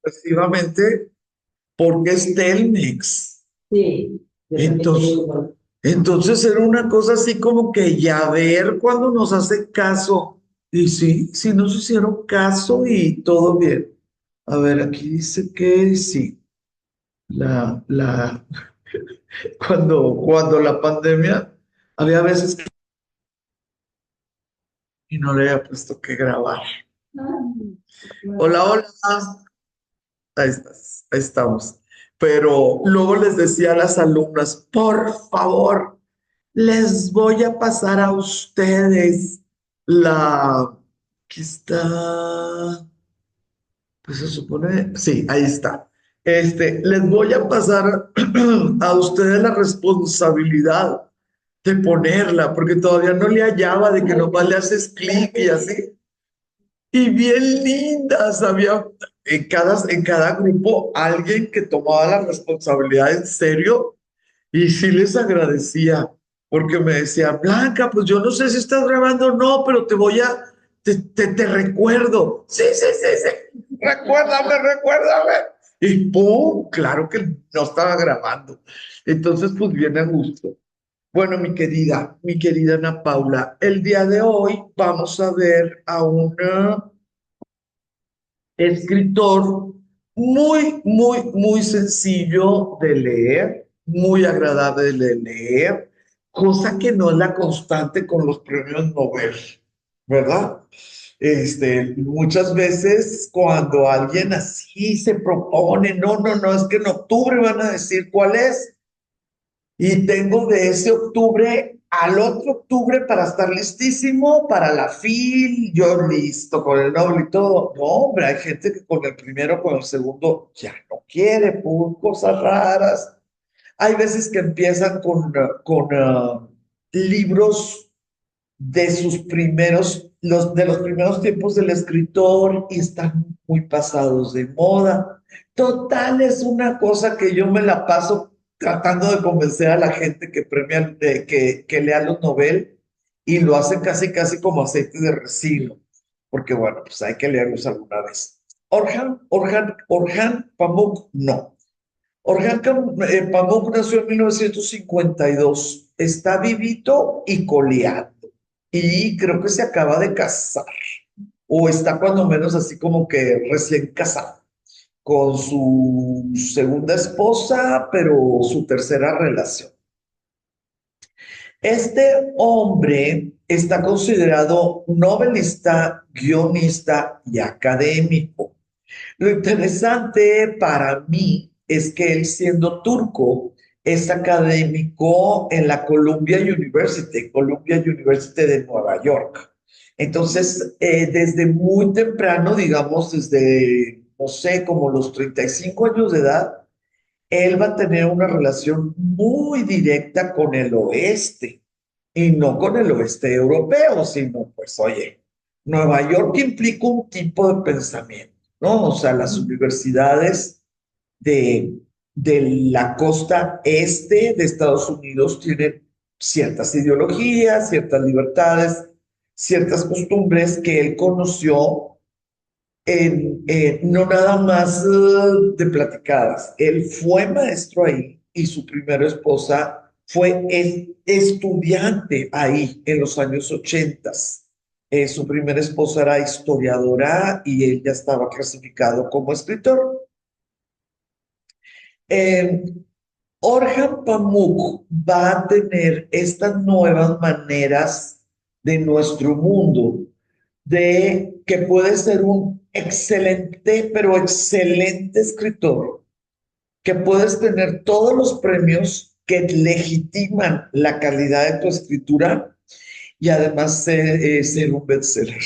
efectivamente, porque es Telmex. Sí, yo también tengo Entonces, igual. entonces era una cosa así como que ya ver cuando nos hace caso. Y sí, sí nos hicieron caso y todo bien. A ver, aquí dice que sí. La, la, cuando la pandemia, había veces que y no le había puesto que grabar. Hola, hola. Ahí estás, ahí estamos. Pero luego les decía a las alumnas, por favor, les voy a pasar a ustedes la... Aquí está. Pues se supone, sí, ahí está. Les voy a pasar a ustedes la responsabilidad de ponerla, porque todavía no le hallaba de que nomás le haces clic y así. Y bien lindas, había en cada grupo alguien que tomaba la responsabilidad en serio y sí les agradecía, porque me decía, Blanca, pues yo no sé si estás grabando o no, pero te recuerdo. Sí, sí, sí, sí, recuérdame, recuérdame. Y ¡pum! Claro que no estaba grabando. Entonces, pues viene a gusto. Bueno, mi querida Ana Paula, el día de hoy vamos a ver a una escritor muy, muy, muy sencillo de leer, muy agradable de leer, cosa que no es la constante con los premios Nobel, ¿verdad? Muchas veces cuando alguien así se propone, no, no, no, es que en octubre van a decir cuál es, y tengo de ese octubre al otro octubre para estar listísimo para la FIL, yo listo con el Nobel y todo. No, hombre, hay gente que con el primero, con el segundo, ya no quiere, por cosas raras. Hay veces que empiezan con libros de sus primeros, de los primeros tiempos del escritor y están muy pasados de moda. Total, es una cosa que yo me la paso tratando de convencer a la gente que premia, que lea los Nobel y lo hacen casi, casi como aceite de resino, porque bueno, pues hay que leerlos alguna vez. Orhan Pamuk, no. Pamuk nació en 1952, está vivito y coleando, y creo que se acaba de casar, o está cuando menos así como que recién casado, con su segunda esposa, pero su tercera relación. Este hombre está considerado novelista, guionista y académico. Lo interesante para mí es que él, siendo turco, es académico en la Columbia University de Nueva York. Entonces, desde muy temprano, digamos, desde, no sé, como los 35 años de edad, él va a tener una relación muy directa con el oeste y no con el oeste europeo, sino, pues, oye, Nueva York implica un tipo de pensamiento, ¿no? O sea, las universidades de, de la costa este de Estados Unidos tienen ciertas ideologías, ciertas libertades, ciertas costumbres que él conoció no nada más de platicadas. Él fue maestro ahí y su primera esposa fue estudiante ahí en los años 80. Su primera esposa era historiadora y él ya estaba clasificado como escritor. Eh, Orhan Pamuk va a tener estas nuevas maneras de nuestro mundo, de que puede ser un excelente, pero excelente escritor, que puedes tener todos los premios que legitiman la calidad de tu escritura y además ser un bestseller.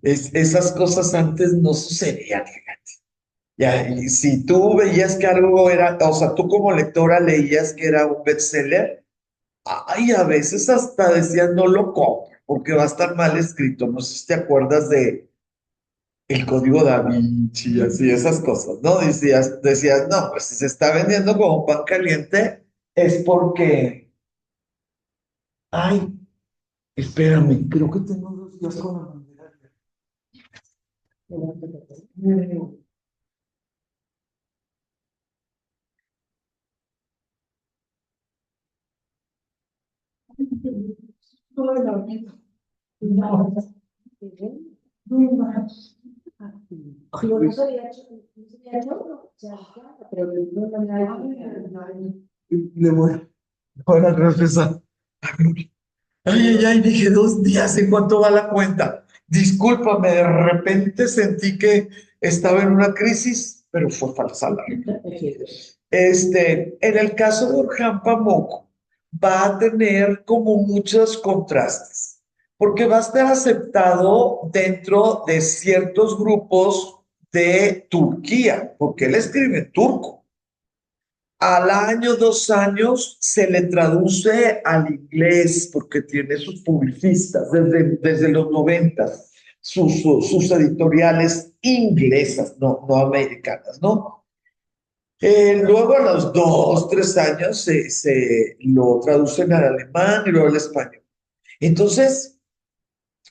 Esas cosas antes no sucedían. Ya, y si tú veías que algo era, o sea, tú como lectora leías que era un bestseller, ay, a veces hasta decías no lo compro, porque va a estar mal escrito. No sé si te acuerdas de el código Da Vinci, así, esas cosas, ¿no? Decías, no, pues si se está vendiendo como pan caliente, es porque, ay, espérame, creo que tengo 2 días con la bandera. No, no se había hecho, no se había hecho, ya, pero no lo había hecho. Le voy a regresar. Ay, ay, ay, dije 2 días, ¿en cuánto va la cuenta? Discúlpame, de repente sentí que estaba en una crisis, pero fue falsa alarma. En el caso de Orhan Pamuk, va a tener como muchos contrastes, porque va a estar aceptado dentro de ciertos grupos de Turquía, porque él escribe en turco. Al año, 2 años, se le traduce al inglés porque tiene sus publicistas desde los 90, sus editoriales inglesas, no americanas, ¿no? Luego a los 2, 3 años se lo traducen al alemán y luego al español. Entonces,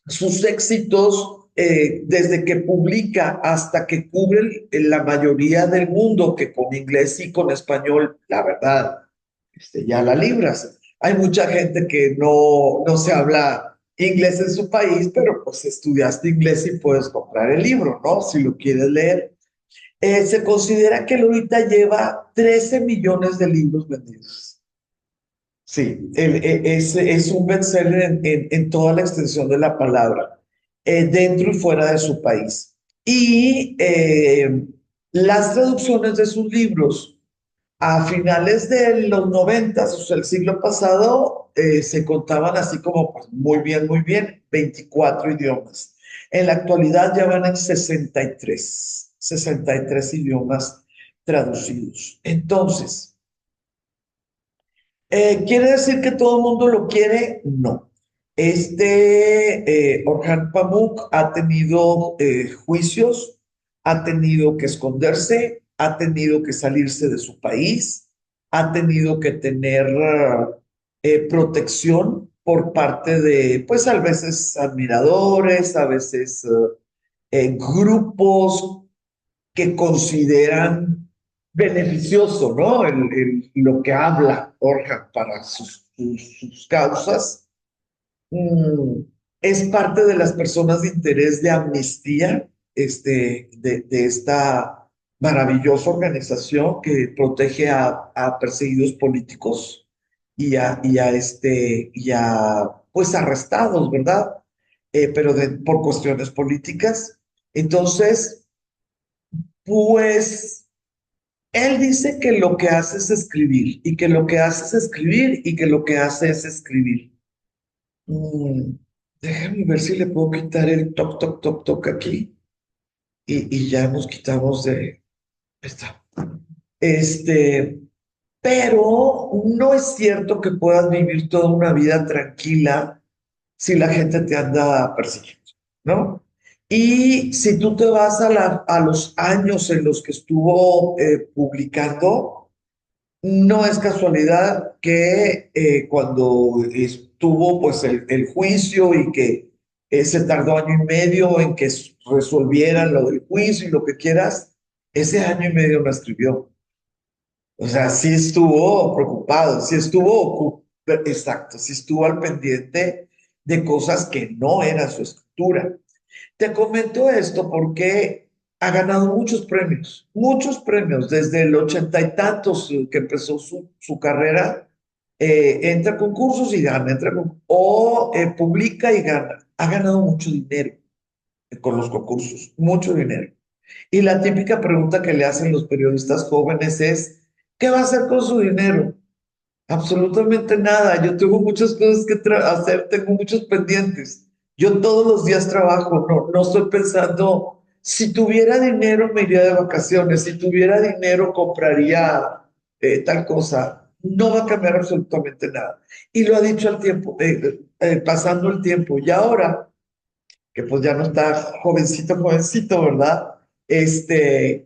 sus éxitos, desde que publica hasta que cubre la mayoría del mundo, que con inglés y con español, la verdad, ya la libras. Hay mucha gente que no se habla inglés en su país, pero pues estudiaste inglés y puedes comprar el libro, ¿no? Si lo quieres leer. Se considera que él ahorita lleva 13 millones de libros vendidos. Sí, es un bestseller en toda la extensión de la palabra, dentro y fuera de su país. Y las traducciones de sus libros a finales de los 90, o sea, el siglo pasado, se contaban así como pues, muy bien, 24 idiomas. En la actualidad ya van en 63 idiomas traducidos. Entonces, ¿quiere decir que todo el mundo lo quiere? No. Orhan Pamuk ha tenido juicios, ha tenido que esconderse, ha tenido que salirse de su país, ha tenido que tener protección por parte de, pues a veces admiradores, a veces grupos que consideran beneficioso, ¿no? Lo que habla Orhan para sus causas. Mm, es parte de las personas de interés de Amnistía, de esta maravillosa organización que protege a perseguidos políticos y a pues arrestados, ¿verdad? Pero por cuestiones políticas. Entonces, pues él dice que lo que hace es escribir y que lo que hace es escribir y que lo que hace es escribir. Mm, déjame ver si le puedo quitar el toc, toc, toc, toc aquí y ya nos quitamos de esta. Este, pero no es cierto que puedas vivir toda una vida tranquila si la gente te anda persiguiendo, ¿no? Y si tú te vas a los años en los que estuvo publicando, no es casualidad que cuando estuvo pues el juicio y que se tardó 1 año y medio en que resolvieran lo del juicio y lo que quieras, ese 1 año y medio no escribió. O sea, sí estuvo preocupado, sí estuvo, exacto, sí estuvo al pendiente de cosas que no eran su escritura. Te comento esto porque ha ganado muchos premios, desde el 80 y tantos que empezó su carrera, entra a concursos y gana, o publica y gana. Ha ganado mucho dinero con los concursos, mucho dinero. Y la típica pregunta que le hacen los periodistas jóvenes es, ¿qué va a hacer con su dinero? Absolutamente nada. Yo tengo muchas cosas que hacer, tengo muchos pendientes. Yo todos los días trabajo, no estoy pensando, si tuviera dinero me iría de vacaciones, si tuviera dinero compraría tal cosa. No va a cambiar absolutamente nada. Y lo ha dicho al tiempo, pasando el tiempo. Y ahora que pues ya no está jovencito, jovencito, ¿verdad? Sigue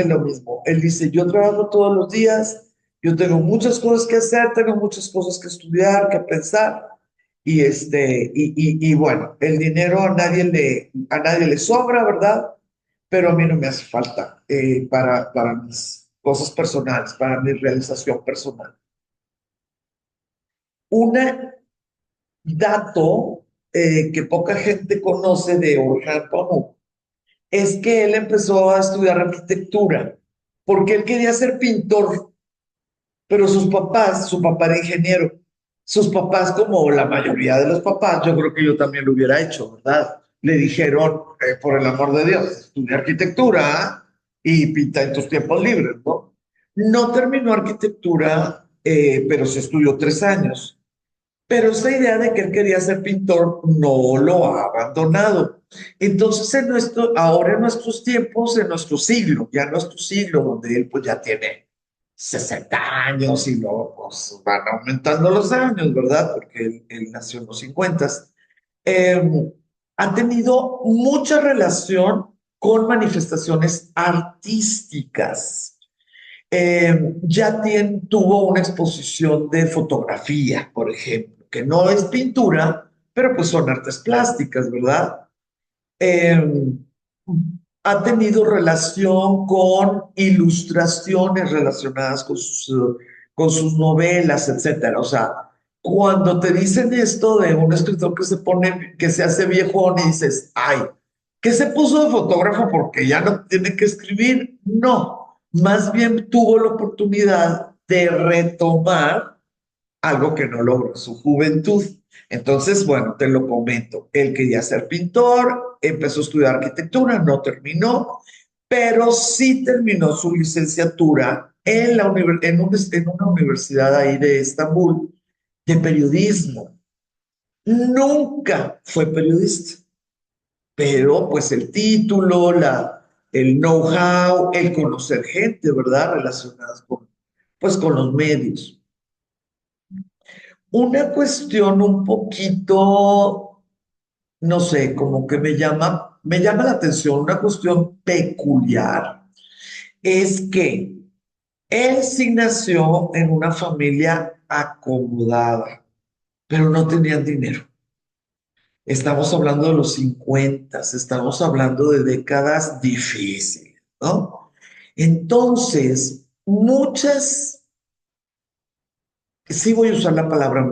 lo mismo. Él dice, yo trabajo todos los días, yo tengo muchas cosas que hacer, tengo muchas cosas que estudiar, que pensar, y bueno, el dinero a nadie le sobra, ¿verdad? Pero a mí no me hace falta para mis cosas personales, para mi realización personal. Un dato que poca gente conoce de Orhan Pamuk es que él empezó a estudiar arquitectura porque él quería ser pintor, pero sus papás, su papá era ingeniero. Sus papás, como la mayoría de los papás, yo creo que yo también lo hubiera hecho, ¿verdad? Le dijeron, por el amor de Dios, estudia arquitectura y pinta en tus tiempos libres, ¿no? No terminó arquitectura, pero se estudió 3 años. Pero esa idea de que él quería ser pintor no lo ha abandonado. Entonces, ahora en nuestros tiempos, en nuestro siglo, ya en nuestro siglo, donde él pues ya tiene 60 años y luego pues van aumentando los años, ¿verdad? Porque él nació en los 50, eh, ha tenido mucha relación con manifestaciones artísticas. Tuvo una exposición de fotografía, por ejemplo, que no es pintura, pero pues son artes plásticas, ¿verdad? Eh, Ha tenido relación con ilustraciones relacionadas con sus novelas, etcétera. O sea, cuando te dicen esto de un escritor que se hace viejón y dices, ay, ¿qué se puso de fotógrafo porque ya no tiene que escribir? No, más bien tuvo la oportunidad de retomar algo que no logró en su juventud. Entonces, bueno, te lo comento. Él quería ser pintor, empezó a estudiar arquitectura, no terminó, pero sí terminó su licenciatura en una universidad ahí de Estambul de periodismo. Nunca fue periodista, pero pues el título, el know-how, el conocer gente, ¿verdad? Relacionadas pues, con los medios. Una cuestión un poquito, no sé, como que me llama la atención, una cuestión peculiar, es que él sí nació en una familia acomodada, pero no tenían dinero. Estamos hablando de los 50, estamos hablando de décadas difíciles, ¿no? Entonces, sí voy a usar la palabra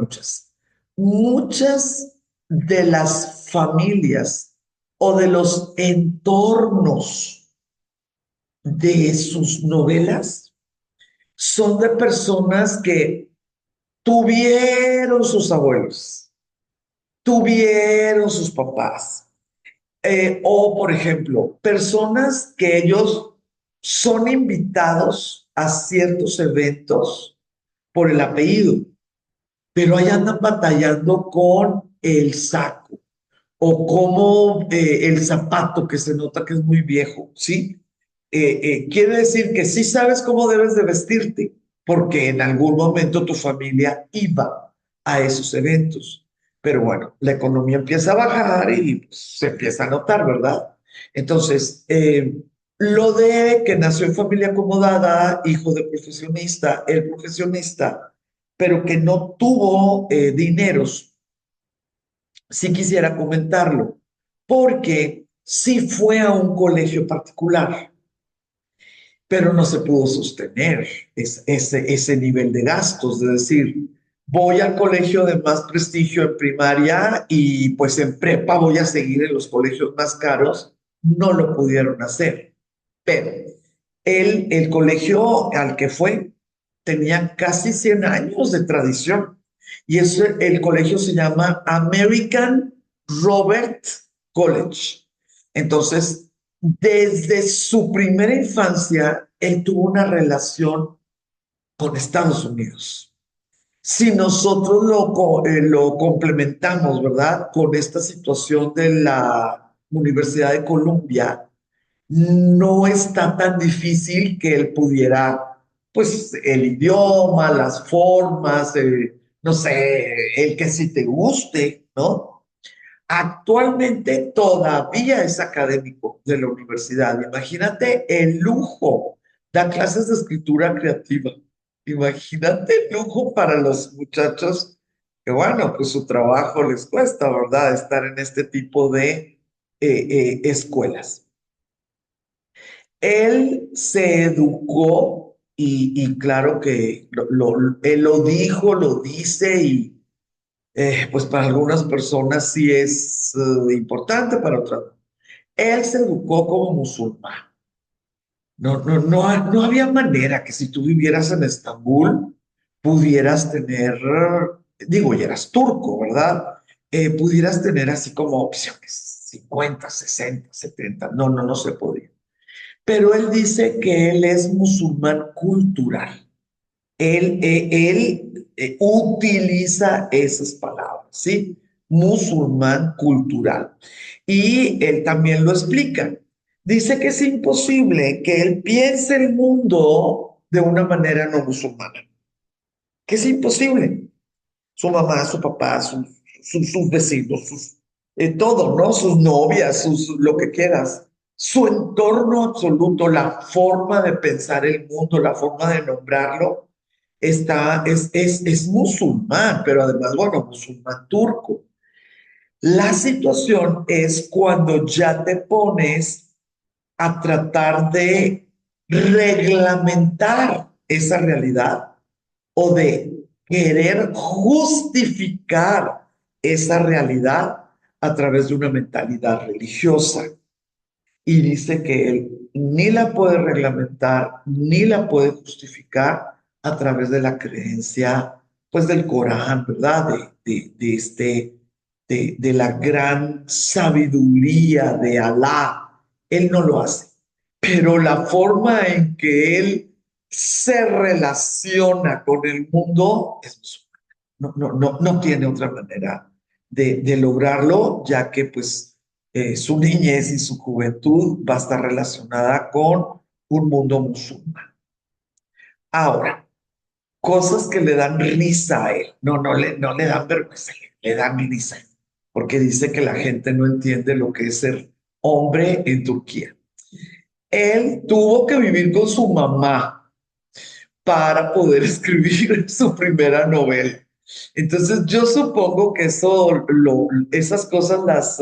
muchas de las familias o de los entornos de sus novelas son de personas que tuvieron sus abuelos, tuvieron sus papás, o por ejemplo, personas que ellos son invitados a ciertos eventos por el apellido, pero ahí andan batallando con el saco o como el zapato que se nota que es muy viejo, ¿sí? Quiere decir que sí sabes cómo debes de vestirte, porque en algún momento tu familia iba a esos eventos. Pero bueno, la economía empieza a bajar y pues, se empieza a notar, ¿verdad? Entonces, lo de que nació en familia acomodada, hijo de profesionista, el profesionista, pero que no tuvo dineros, sí quisiera comentarlo, porque sí fue a un colegio particular, pero no se pudo sostener ese nivel de gastos, de decir, voy al colegio de más prestigio en primaria y pues en prepa voy a seguir en los colegios más caros, no lo pudieron hacer. Pero el colegio al que fue tenía casi 100 años de tradición y el colegio se llama American Robert College. Entonces, desde su primera infancia, él tuvo una relación con Estados Unidos. Si nosotros lo complementamos, ¿verdad? Con esta situación de la Universidad de Columbia, no está tan difícil que él pudiera, pues, el idioma, las formas, no sé, el que si te guste, ¿no? Actualmente todavía es académico de la universidad. Imagínate el lujo. Da clases de escritura creativa. Imagínate el lujo para los muchachos que, bueno, pues su trabajo les cuesta, ¿verdad? Estar en este tipo de escuelas. Él se educó y claro que él lo dijo, lo dice pues para algunas personas sí es importante, para otras no. Él se educó como musulmán. No había manera que si tú vivieras en Estambul pudieras tener, digo, y eras turco, ¿verdad? Pudieras tener así como opciones, 50, 60, 70. No se podía. Pero él dice que él es musulmán cultural. Él utiliza esas palabras, ¿sí? Musulmán cultural. Y él también lo explica. Dice que es imposible que él piense el mundo de una manera no musulmana, que es imposible. Su mamá, su papá, sus vecinos, todo, ¿no? Sus novias, lo que quieras. Su entorno absoluto, la forma de pensar el mundo, la forma de nombrarlo, es musulmán, pero además, bueno, musulmán turco. La situación es cuando ya te pones a tratar de reglamentar esa realidad o de querer justificar esa realidad a través de una mentalidad religiosa. Y dice que él ni la puede reglamentar ni la puede justificar a través de la creencia, pues del Corán, ¿verdad? De la gran sabiduría de Alá. Él no lo hace. Pero la forma en que él se relaciona con el mundo es musulmán. No tiene otra manera de lograrlo, ya que pues su niñez y su juventud va a estar relacionada con un mundo musulmán. Ahora, cosas que le dan risa a él. No le dan vergüenza, le dan risa. Porque dice que la gente no entiende lo que es ser hombre en Turquía. Él tuvo que vivir con su mamá para poder escribir su primera novela. Entonces yo supongo que esas cosas las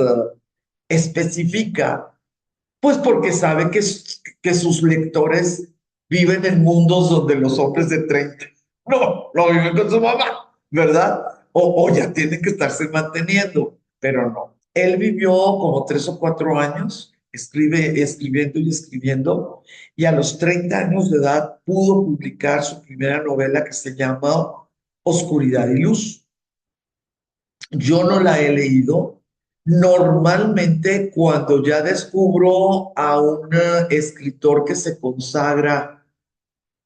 especifica, pues porque sabe que sus lectores viven en mundos donde los hombres de 30 no viven con su mamá, ¿verdad? O ya tienen que estarse manteniendo, pero no. Él vivió como 3 o 4 años escribiendo y escribiendo, y a los 30 años de edad pudo publicar su primera novela que se llama Oscuridad y Luz. Yo no la he leído. Normalmente cuando ya descubro a un escritor que se consagra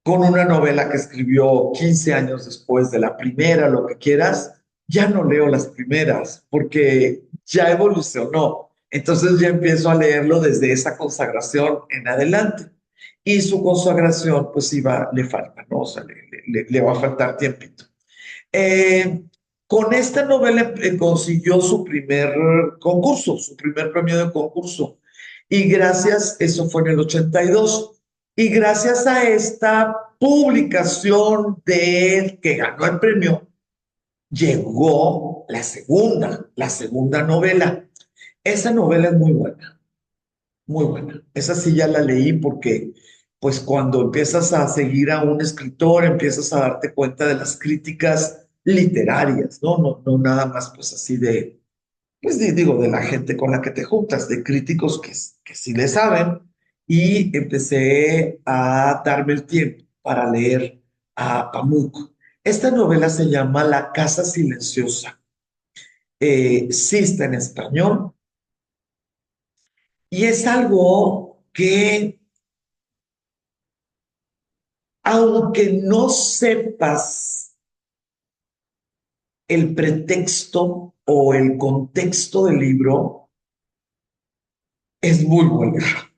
con una novela que escribió 15 años después de la primera, lo que quieras, ya no leo las primeras porque ya evolucionó. Entonces ya empiezo a leerlo desde esa consagración en adelante. Y su consagración, pues le falta, ¿no? O sea, le va a faltar tiempito. Eh, con esta novela consiguió su primer concurso, su primer premio de concurso. Y gracias, eso fue en el 82. Y gracias a esta publicación de él que ganó el premio, llegó la segunda novela. Esa novela es muy buena, muy buena. Esa sí ya la leí porque, pues cuando empiezas a seguir a un escritor, empiezas a darte cuenta de las críticas literarias, ¿no? No nada más pues así pues digo, de la gente con la que te juntas, de críticos que sí le saben. Y empecé a darme el tiempo para leer a Pamuk. Esta novela se llama La Casa Silenciosa. Sí está en español y es algo que aunque no sepas el pretexto o el contexto del libro, es muy buen libro.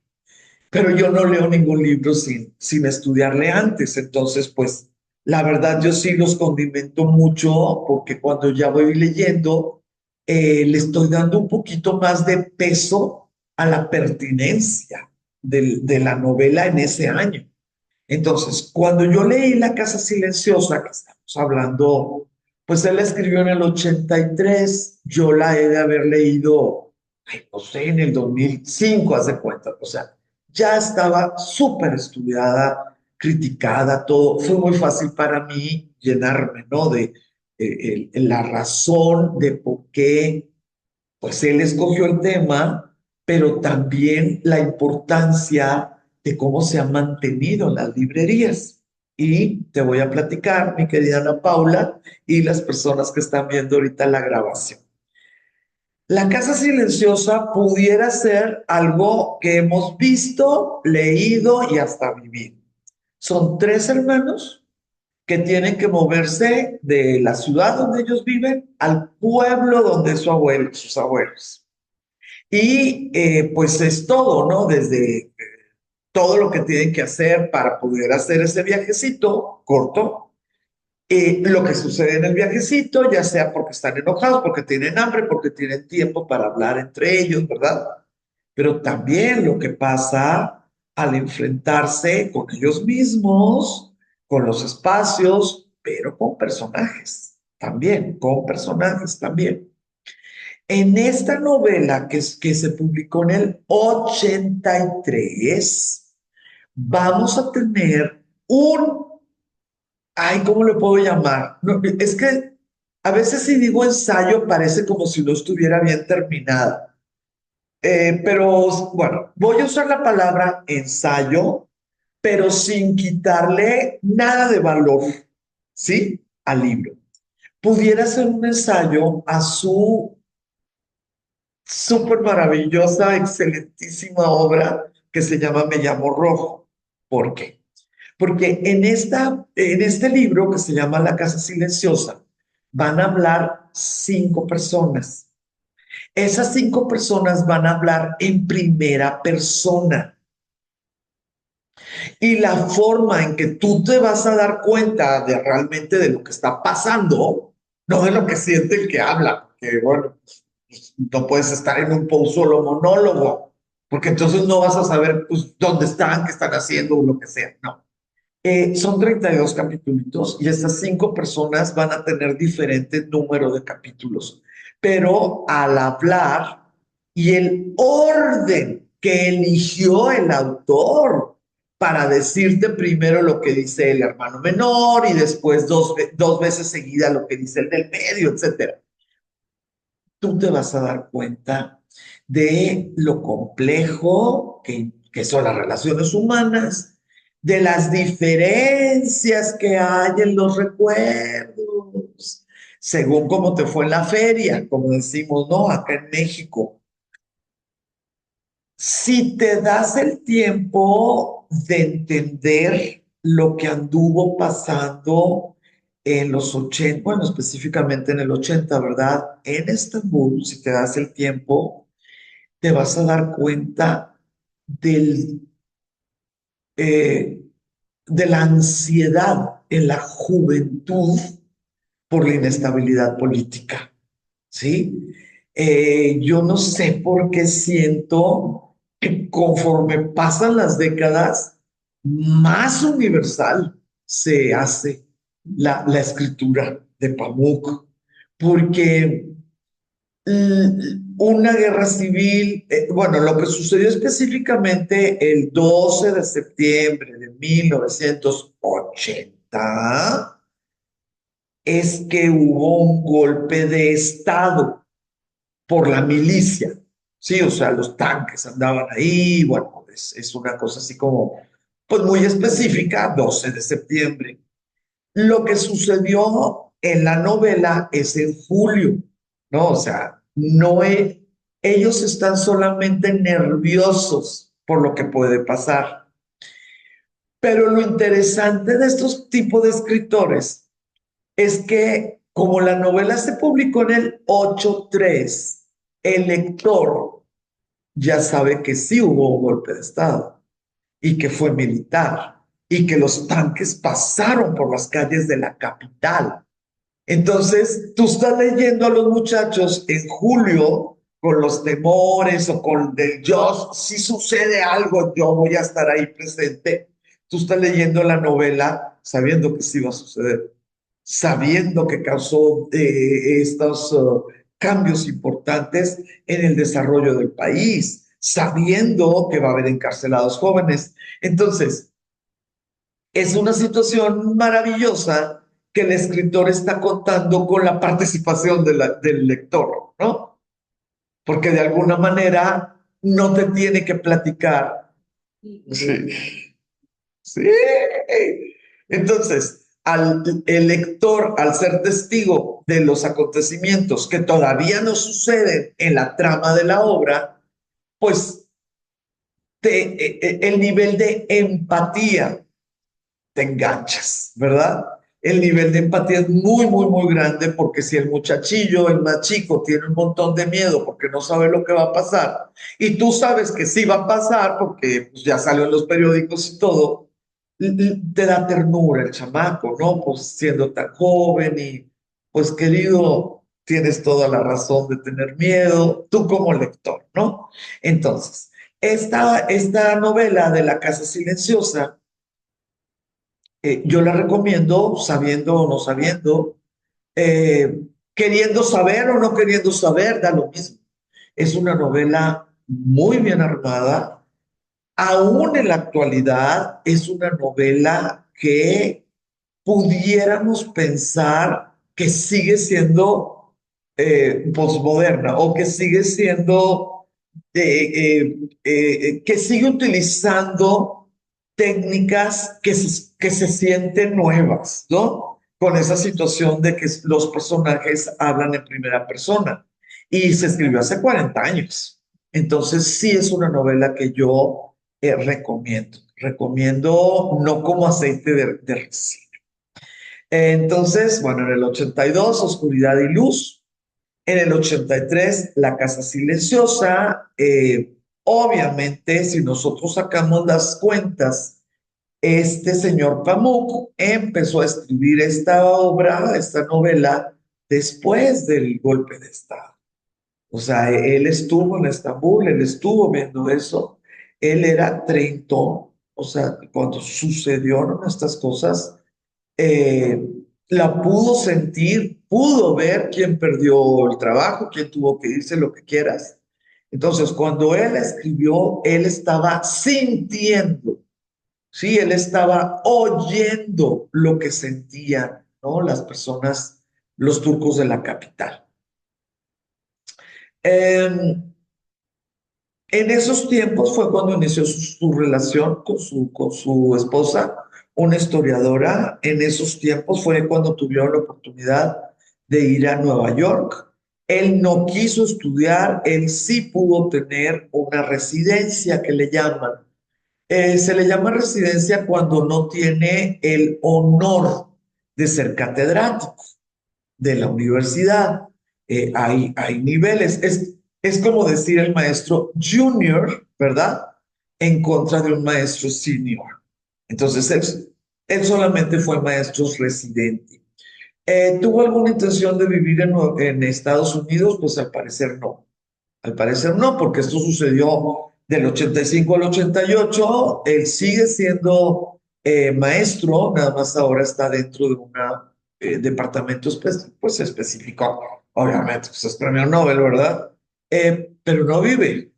Pero yo no leo ningún libro sin estudiarle antes. Entonces, pues, la verdad, yo sí los condimento mucho porque cuando ya voy leyendo, le estoy dando un poquito más de peso a la pertinencia de la novela en ese año. Entonces, cuando yo leí La Casa Silenciosa, que estamos hablando, pues él la escribió en el 83, yo la he de haber leído, ay, no sé, en el 2005, haz de cuenta, o sea, ya estaba súper estudiada, criticada, todo, fue muy fácil para mí llenarme, ¿no? la razón de por qué pues él escogió el tema, pero también la importancia de cómo se han mantenido las librerías. Y te voy a platicar, mi querida Ana Paula, y las personas que están viendo ahorita la grabación. La casa silenciosa pudiera ser algo que hemos visto, leído y hasta vivido. Son tres hermanos que tienen que moverse de la ciudad donde ellos viven al pueblo donde es su abuelo, sus abuelos. Y pues es todo, ¿no? Desde todo lo que tienen que hacer para poder hacer ese viajecito corto, lo que sucede en el viajecito, ya sea porque están enojados, porque tienen hambre, porque tienen tiempo para hablar entre ellos, ¿verdad? Pero también lo que pasa al enfrentarse con ellos mismos, con los espacios, pero con personajes también, con personajes también. En esta novela que se publicó en el 83, vamos a tener ay, ¿cómo le puedo llamar? No, es que a veces si digo ensayo parece como si no estuviera bien terminada. Pero bueno, voy a usar la palabra ensayo, pero sin quitarle nada de valor, ¿sí? Al libro. Pudiera ser un ensayo a su súper maravillosa, excelentísima obra que se llama Me llamo Rojo. ¿Por qué? Porque en este libro que se llama La Casa Silenciosa, van a hablar 5 personas. Esas 5 personas van a hablar en primera persona. Y la forma en que tú te vas a dar cuenta de realmente de lo que está pasando, no de lo que siente el que habla, que bueno, pues, no puedes estar en un solo monólogo, porque entonces no vas a saber pues, dónde están, qué están haciendo o lo que sea. No. Son 32 capítulos y estas 5 personas van a tener diferente número de capítulos, pero al hablar y el orden que eligió el autor para decirte primero lo que dice el hermano menor y después dos veces seguida lo que dice el del medio, etcétera, tú te vas a dar cuenta de lo complejo que son las relaciones humanas, de las diferencias que hay en los recuerdos, según cómo te fue en la feria, como decimos, ¿no? Acá en México. Si te das el tiempo de entender lo que anduvo pasando en los 80, bueno, específicamente en el 80, ¿verdad? En Estambul, si te das el tiempo, te vas a dar cuenta del, eh, de la ansiedad en la juventud por la inestabilidad política, ¿sí? Yo no sé por qué siento que conforme pasan las décadas, más universal se hace la escritura de Pamuk, porque una guerra civil, bueno, lo que sucedió específicamente el 12 de septiembre de 1980 es que hubo un golpe de Estado por la milicia, ¿sí? O sea, los tanques andaban ahí, bueno, es una cosa así como, pues muy específica, 12 de septiembre. Lo que sucedió en la novela es en julio, ¿no? O sea, no es, ellos están solamente nerviosos por lo que puede pasar. Pero lo interesante de estos tipos de escritores es que como la novela se publicó en el 83, el lector ya sabe que sí hubo un golpe de Estado y que fue militar y que los tanques pasaron por las calles de la capital. Entonces, tú estás leyendo a los muchachos en julio con los temores o con el yo, si sucede algo, yo voy a estar ahí presente. Tú estás leyendo la novela sabiendo que sí va a suceder, sabiendo que causó estos cambios importantes en el desarrollo del país, sabiendo que va a haber encarcelados jóvenes. Entonces, es una situación maravillosa que el escritor está contando con la participación del lector, ¿no? Porque de alguna manera no te tiene que platicar. Sí, sí. Entonces, el lector, al ser testigo de los acontecimientos que todavía no suceden en la trama de la obra, pues el nivel de empatía te enganchas, ¿verdad? El nivel de empatía es muy, muy, muy grande porque si el muchachillo, el más chico, tiene un montón de miedo porque no sabe lo que va a pasar y tú sabes que sí va a pasar porque pues, ya salió en los periódicos y todo, te da ternura el chamaco, ¿no? Pues siendo tan joven y pues querido, tienes toda la razón de tener miedo, tú como lector, ¿no? Entonces, esta novela de La Casa Silenciosa, yo la recomiendo sabiendo o no sabiendo, queriendo saber o no queriendo saber, da lo mismo. Es una novela muy bien armada. Aún en la actualidad es una novela que pudiéramos pensar que sigue siendo posmoderna o que sigue siendo, que sigue utilizando técnicas que se sienten nuevas, ¿no? Con esa situación de que los personajes hablan en primera persona. Y se escribió hace 40 años. Entonces sí es una novela que yo recomiendo. Recomiendo no como aceite de resina. Entonces, bueno, en el 82, Oscuridad y Luz. En el 83, La Casa Silenciosa. Obviamente, si nosotros sacamos las cuentas, este señor Pamuk empezó a escribir esta obra, esta novela, después del golpe de Estado. O sea, él estuvo en Estambul, él estuvo viendo eso. Él era treintón, o sea, cuando sucedieron estas cosas, eh, la pudo sentir, pudo ver quién perdió el trabajo, quién tuvo que irse, lo que quieras. Entonces, cuando él escribió, él estaba sintiendo, sí, él estaba oyendo lo que sentían, ¿no? Las personas, los turcos de la capital. Eh, En esos tiempos fue cuando inició su relación con su esposa, una historiadora. En esos tiempos fue cuando tuvieron la oportunidad de ir a Nueva York. Él no quiso estudiar, él sí pudo tener una residencia que le llaman. Se le llama residencia cuando no tiene el honor de ser catedrático de la universidad. Hay niveles. Es como decir el maestro junior, ¿verdad? En contra de un maestro senior. Entonces, él solamente fue maestro residente. ¿Tuvo alguna intención de vivir en Estados Unidos? Pues al parecer no. Al parecer no, porque esto sucedió del 85 al 88. Él sigue siendo maestro, nada más ahora está dentro de un departamento pues, específico. Obviamente, pues es premio Nobel, ¿verdad? Pero no vive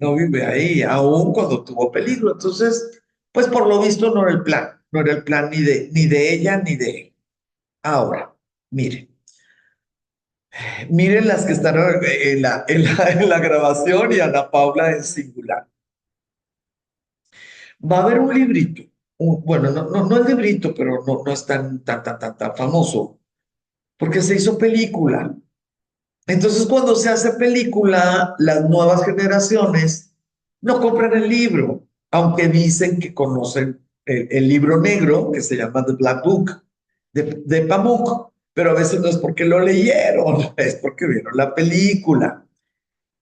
ahí, aún cuando tuvo peligro. Entonces, pues por lo visto no era el plan, no era el plan ni de ella ni de él. Ahora, miren. Miren las que están en la grabación y Ana Paula en singular. Va a haber un librito, bueno, no el librito, pero no es tan famoso, porque se hizo película. Entonces, cuando se hace película, las nuevas generaciones no compran el libro, aunque dicen que conocen el libro negro, que se llama The Black Book, de Pamuk, pero a veces no es porque lo leyeron, es porque vieron la película.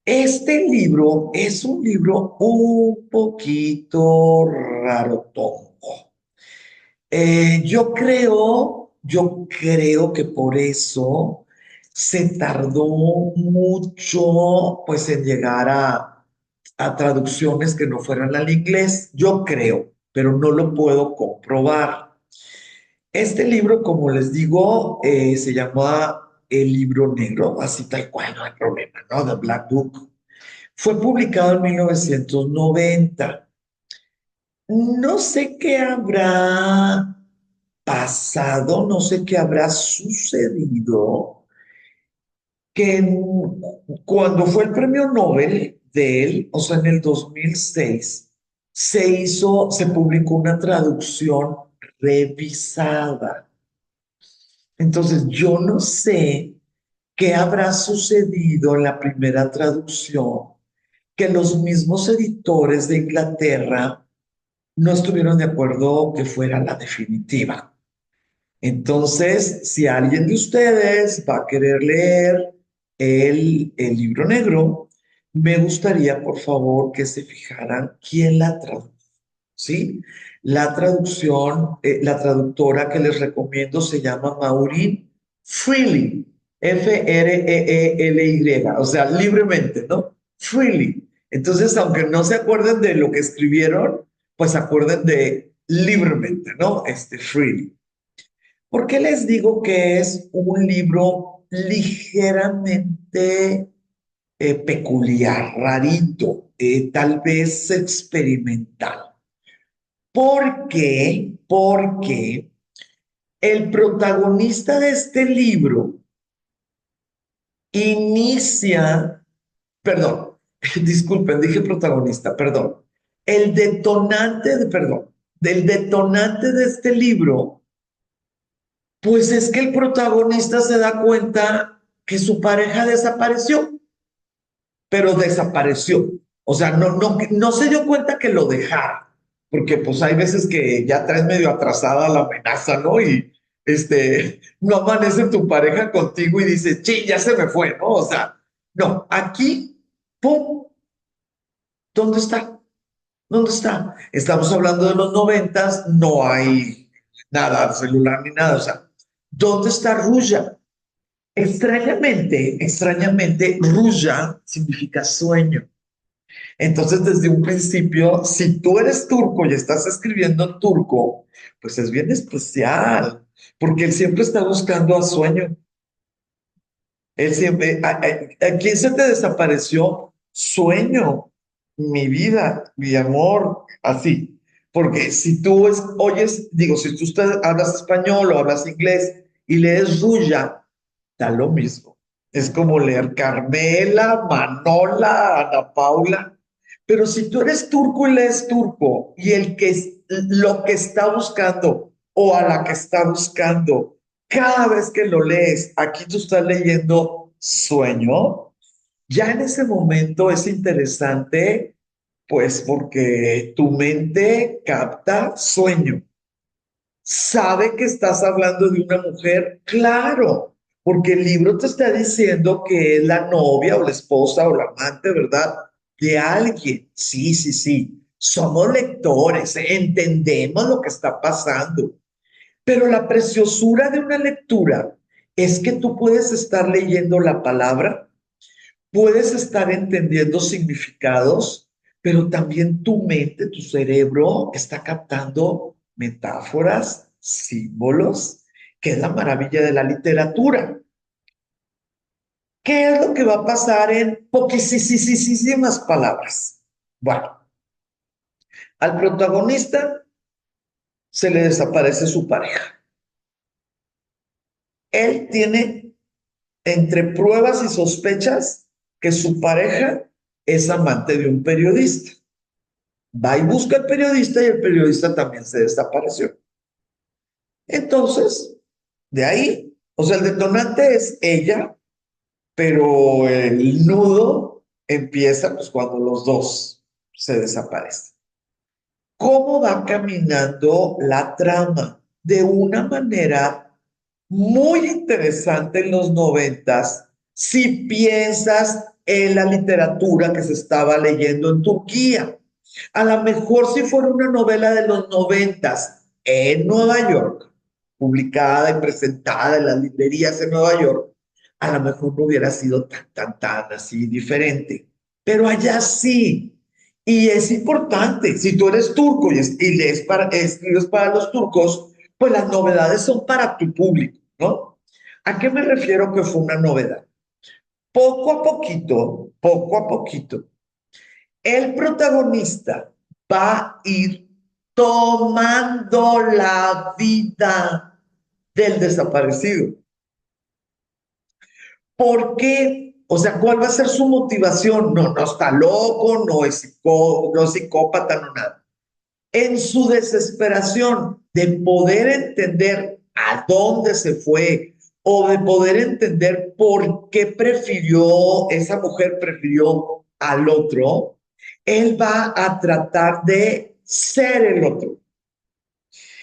Este libro es un libro un poquito raro, tongo. Yo creo que por eso se tardó mucho, pues, en llegar a traducciones que no fueran al inglés. Yo creo, pero no lo puedo comprobar. Este libro, como les digo, se llama El Libro Negro, así tal cual, no hay problema, ¿no? The Black Book. Fue publicado en 1990. No sé qué habrá pasado, no sé qué habrá sucedido, que cuando fue el premio Nobel de él, o sea, en el 2006, se publicó una traducción revisada. Entonces, yo no sé qué habrá sucedido en la primera traducción, que los mismos editores de Inglaterra no estuvieron de acuerdo que fuera la definitiva. Entonces, si alguien de ustedes va a querer leer el libro negro, me gustaría, por favor, que se fijaran quién la tradujo, ¿sí? La traducción, la traductora que les recomiendo se llama Maureen Freely, Freely, o sea, libremente, ¿no? Freely. Entonces, aunque no se acuerden de lo que escribieron, pues acuerden de libremente, ¿no? Freely. ¿Por qué les digo que es un libro ligeramente peculiar, rarito, tal vez experimental? ¿Por qué? Porque el protagonista de este libro inicia, perdón, disculpen, dije protagonista, perdón. Del detonante de este libro, pues es que el protagonista se da cuenta que su pareja desapareció, pero desapareció. O sea, no se dio cuenta que lo dejaron, porque pues hay veces que ya traes medio atrasada la amenaza, ¿no? Y no amanece tu pareja contigo y dices, sí, ya se me fue, ¿no? O sea, no, aquí, ¡pum! ¿Dónde está? ¿Dónde está? Estamos hablando de los 90, no hay nada, celular ni nada, o sea, ¿dónde está Ruya? Extrañamente, Ruya significa sueño. Entonces, desde un principio, si tú eres turco y estás escribiendo en turco, pues es bien especial, porque él siempre está buscando a sueño. Él siempre, ¿a quién se te desapareció? Sueño, mi vida, mi amor, así. Porque si tú oyes, digo, si tú hablas español o hablas inglés y lees Ruya, da lo mismo. Es como leer Carmela, Manola, Ana Paula. Pero si tú eres turco y lees turco y lo que está buscando o a la que está buscando, cada vez que lo lees, aquí tú estás leyendo sueño, ya en ese momento es interesante, pues porque tu mente capta sueño. ¿Sabe que estás hablando de una mujer? Claro, porque el libro te está diciendo que es la novia o la esposa o la amante, ¿verdad? De alguien. Sí, sí, sí. Somos lectores, entendemos lo que está pasando. Pero la preciosura de una lectura es que tú puedes estar leyendo la palabra, puedes estar entendiendo significados, pero también tu mente, tu cerebro está captando metáforas, símbolos, que es la maravilla de la literatura. ¿Qué es lo que va a pasar en poquísimas palabras? Bueno, al protagonista se le desaparece su pareja. Él tiene entre pruebas y sospechas que su pareja es amante de un periodista. Va y busca al periodista y el periodista también se desapareció. Entonces, de ahí, o sea, el detonante es ella, pero el nudo empieza pues cuando los dos se desaparecen. ¿Cómo va caminando la trama? De una manera muy interesante en los 90, si piensas en la literatura que se estaba leyendo en Turquía. A lo mejor si fuera una novela de los 90 en Nueva York, publicada y presentada en las librerías en Nueva York, a lo mejor no hubiera sido tan así diferente. Pero allá sí. Y es importante, si tú eres turco y escribes para los turcos, pues las novedades son para tu público, ¿no? ¿A qué me refiero que fue una novedad? Poco a poquito, el protagonista va a ir tomando la vida del desaparecido. ¿Por qué? O sea, ¿cuál va a ser su motivación? No, no está loco, no es psicópata, no nada. En su desesperación de poder entender a dónde se fue o de poder entender por qué esa mujer prefirió al otro, él va a tratar de ser el otro.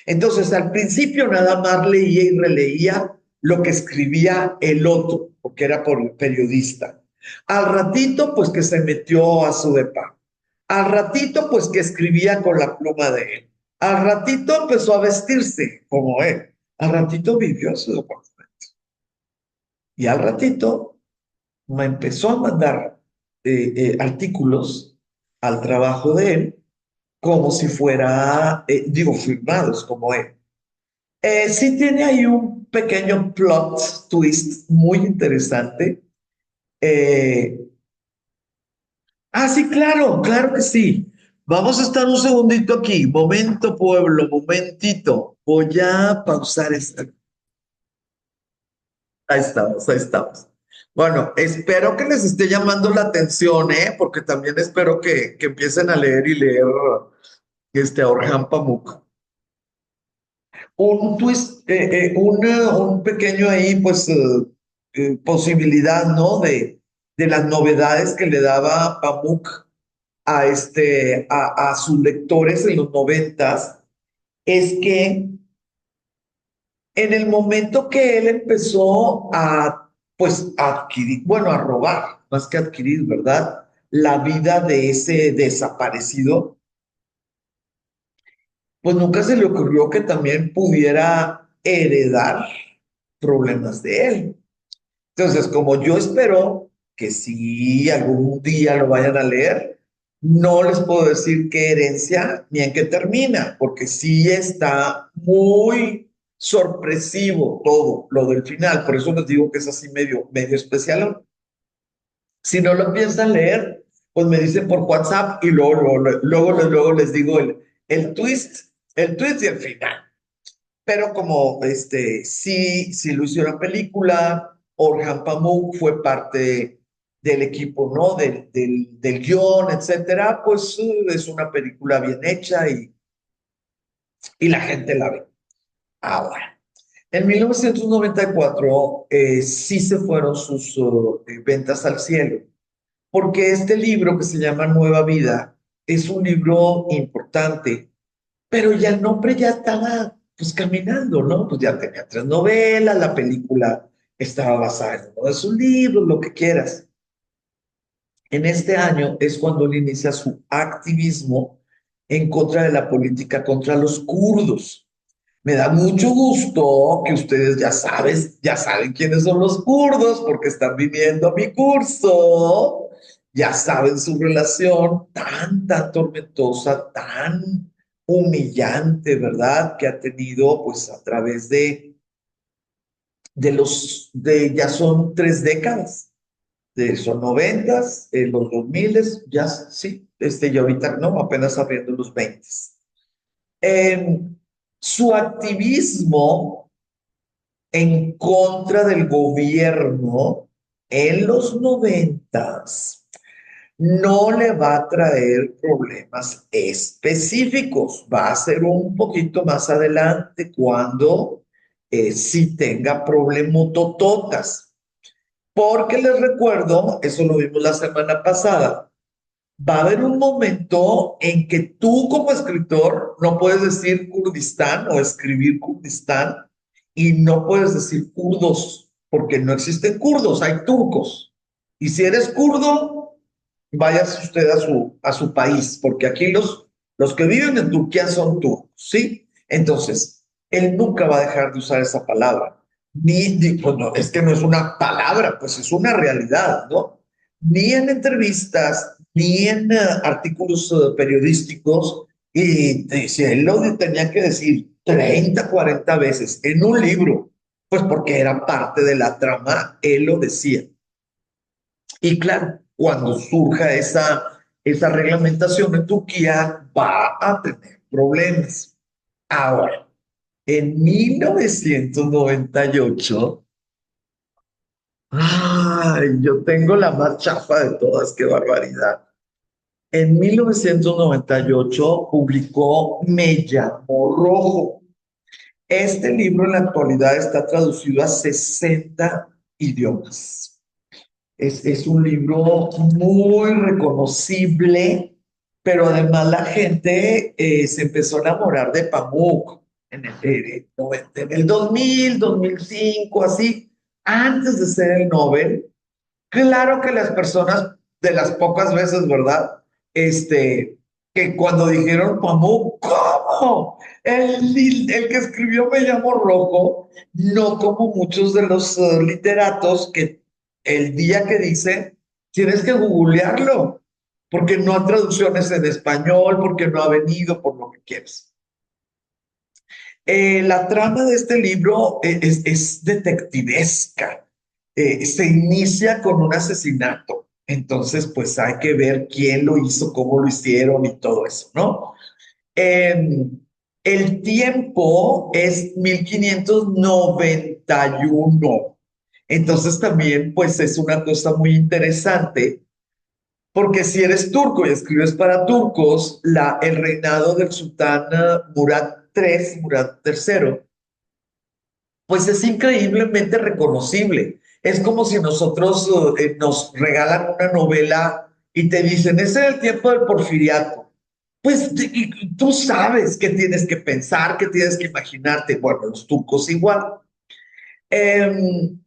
Entonces, al principio nada más leía y releía lo que escribía el otro, porque era por el periodista. Al ratito, pues que se metió a su depa. Al ratito, pues que escribía con la pluma de él. Al ratito empezó a vestirse como él. Al ratito vivió su departamento. Y al ratito me empezó a mandar artículos al trabajo de él como si fuera, digo, firmados como él. Sí tiene ahí un pequeño plot twist muy interesante. Eh, sí, claro, claro que sí. Vamos a estar un segundito aquí. Momento, pueblo, momentito. Voy a pausar esto. Ahí estamos, ahí estamos. Bueno, espero que les esté llamando la atención, ¿eh? Porque también espero que empiecen a leer y leer a Orhan Pamuk. Un twist, un pequeño ahí, pues, posibilidad, ¿no? De las novedades que le daba Pamuk a sus lectores en los noventas, es que en el momento que él empezó pues, a adquirir, bueno, a robar, más que adquirir, ¿verdad? La vida de ese desaparecido, pues nunca se le ocurrió que también pudiera heredar problemas de él. Entonces, como yo espero que si algún día lo vayan a leer, no les puedo decir qué herencia ni en qué termina, porque sí está muy sorpresivo todo lo del final. Por eso les digo que es así medio especial. Si no lo piensan leer, pues me dicen por WhatsApp y luego les digo el twist y el final. Pero como sí lo hicieron película, Orhan Pamuk fue parte del equipo, ¿no? Del guión, etcétera, pues es una película bien hecha y la gente la ve. Ahora, en 1994 sí se fueron sus ventas al cielo, porque este libro que se llama Nueva Vida es un libro importante, pero ya el nombre ya estaba pues caminando, ¿no? Pues ya tenía 3 novelas, la película estaba basada en uno de sus libros, lo que quieras. En este año es cuando él inicia su activismo en contra de la política contra los kurdos. Me da mucho gusto que ustedes ya saben quiénes son los kurdos porque están viniendo a mi curso, ya saben su relación tan tormentosa, tan humillante, ¿verdad? Que ha tenido pues a través ya son 3 décadas, son noventas, los 2000, ya sí, y ahorita no, apenas abriendo los 20. Su activismo en contra del gobierno en los 90 no le va a traer problemas específicos. Va a ser un poquito más adelante cuando sí tenga problemotototas. Porque les recuerdo, eso lo vimos la semana pasada, va a haber un momento en que tú como escritor no puedes decir Kurdistán o escribir Kurdistán y no puedes decir kurdos, porque no existen kurdos, hay turcos. Y si eres kurdo, váyase usted a su país, porque aquí los que viven en Turquía son turcos, ¿sí? Entonces, él nunca va a dejar de usar esa palabra. Pues no, es que no es una palabra, pues es una realidad, ¿no? Ni en entrevistas, ni en artículos periodísticos, y si él lo tenía que decir 30, 40 veces en un libro, pues porque era parte de la trama, él lo decía. Y claro, cuando surja esa reglamentación en Turquía, va a tener problemas. Ahora, En 1998, ay, yo tengo la más chafa de todas, qué barbaridad. En 1998 publicó Me llamo Rojo. Este libro en la actualidad está traducido a 60 idiomas. Es un libro muy reconocible, pero además la gente se empezó a enamorar de Pamuk en el 2000, 2005, así, antes de ser el Nobel. Claro que las personas, de las pocas veces, ¿verdad? Que cuando dijeron Pamuk, ¿cómo? El que escribió Me llamo Rojo, no como muchos de los literatos que el día que dice, tienes que googlearlo, porque no hay traducciones en español, porque no ha venido, por lo que quieres. La trama de este libro es detectivesca. Se inicia con un asesinato. Entonces, pues hay que ver quién lo hizo, cómo lo hicieron y todo eso, ¿no? Eh, el tiempo es 1591. Entonces también, pues es una cosa muy interesante, porque si eres turco y escribes para turcos, el reinado del sultán Murad III, pues es increíblemente reconocible. Es como si nosotros nos regalan una novela y te dicen, ese es el tiempo del porfiriato. Pues tú sabes que tienes que pensar, que tienes que imaginarte. Bueno, los turcos igual. Em,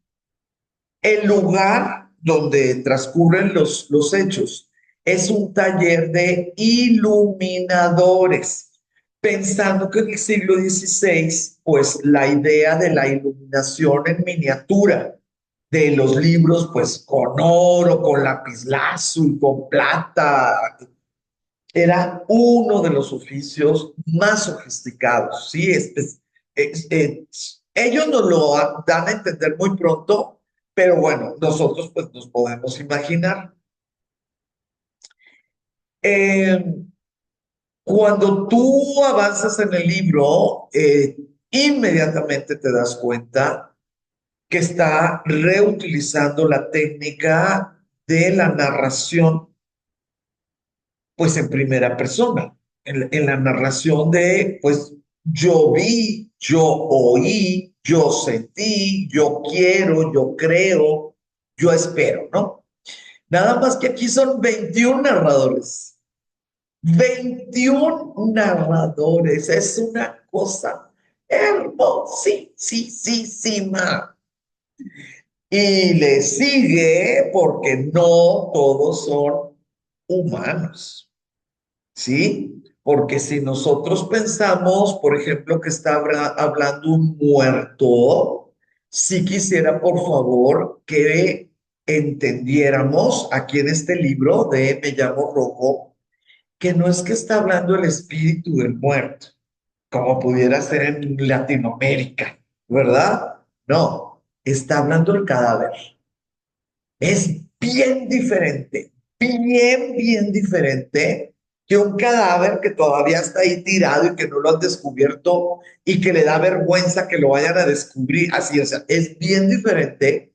el lugar donde transcurren los hechos es un taller de iluminadores, pensando que en el siglo XVI, pues la idea de la iluminación en miniatura de los libros, pues con oro, con lapislázuli, con plata, era uno de los oficios más sofisticados, ¿sí? Ellos nos lo dan a entender muy pronto, pero bueno, nosotros pues nos podemos imaginar. Eh, Cuando tú avanzas en el libro, inmediatamente te das cuenta que está reutilizando la técnica de la narración, pues en primera persona, en la narración de, pues yo vi, yo oí, yo sentí, yo quiero, yo creo, yo espero, ¿no? Nada más que aquí son 21 narradores. 21 narradores, es una cosa hermosísima. Y le sigue porque no todos son humanos. ¿Sí? Porque si nosotros pensamos, por ejemplo, que está hablando un muerto, sí quisiera, por favor, que entendiéramos aquí en este libro de Me llamo Rojo, que no es que está hablando el espíritu del muerto, como pudiera ser en Latinoamérica, ¿verdad? No, está hablando el cadáver. Es bien diferente que un cadáver que todavía está ahí tirado y que no lo han descubierto y que le da vergüenza que lo vayan a descubrir. Así, o sea, es bien diferente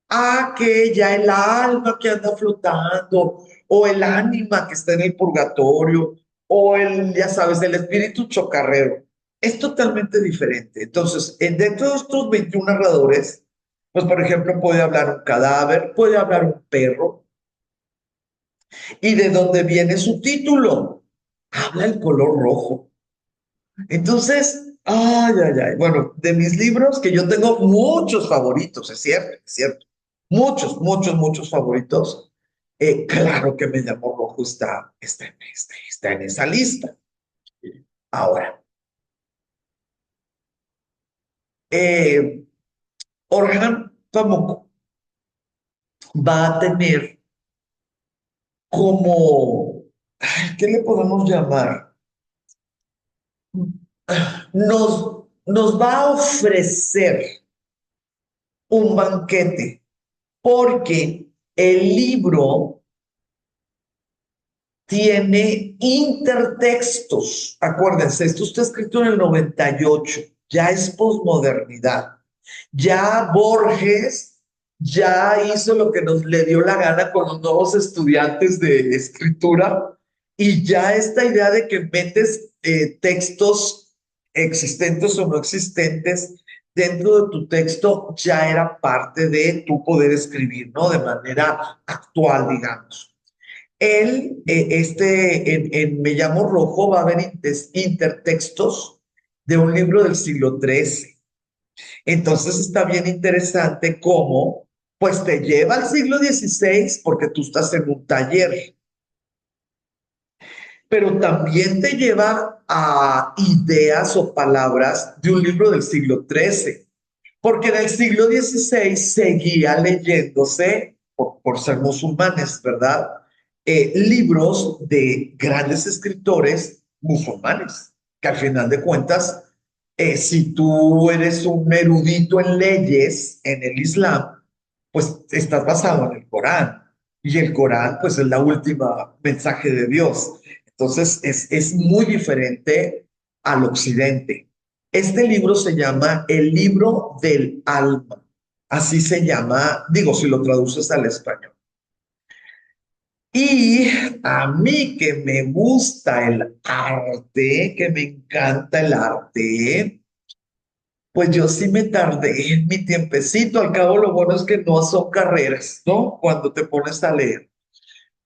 a que ya el alma que anda flotando o el ánima que está en el purgatorio o ya sabes, el espíritu chocarrero. Es totalmente diferente. Entonces, dentro de estos 21 narradores, pues por ejemplo, puede hablar un cadáver, puede hablar un perro. ¿Y de dónde viene su título? Habla el color rojo. Entonces, bueno, de mis libros, que yo tengo muchos favoritos, es cierto, muchos favoritos, claro que Me llamo Rojo está en esa lista. Ahora, eh, Orhan Pamuk va a tener como, ¿qué le podemos llamar? Nos va a ofrecer un banquete porque el libro tiene intertextos. Acuérdense, esto está escrito en el 98. ya es posmodernidad. Ya Borges ya hizo lo que nos le dio la gana con los nuevos estudiantes de escritura y ya esta idea de que metes textos existentes o no existentes dentro de tu texto ya era parte de tu poder escribir, ¿no? De manera actual, digamos. Él, en Me llamo Rojo va a haber intertextos de un libro del siglo XIII. Entonces está bien interesante cómo, pues te lleva al siglo XVI porque tú estás en un taller, pero también te lleva a ideas o palabras de un libro del siglo XIII, porque en el siglo XVI seguía leyéndose, por ser musulmanes, ¿verdad? Libros de grandes escritores musulmanes, que al final de cuentas, si tú eres un erudito en leyes en el Islam, pues estás basado en el Corán. Y el Corán, pues es la última mensaje de Dios. Entonces, es muy diferente al occidente. Este libro se llama El libro del alma. Así se llama, digo, si lo traduces al español. Y a mí que me gusta el arte, que me encanta el arte, pues yo sí me tardé en mi tiempecito. Al cabo, lo bueno es que no son carreras, ¿no? Cuando te pones a leer.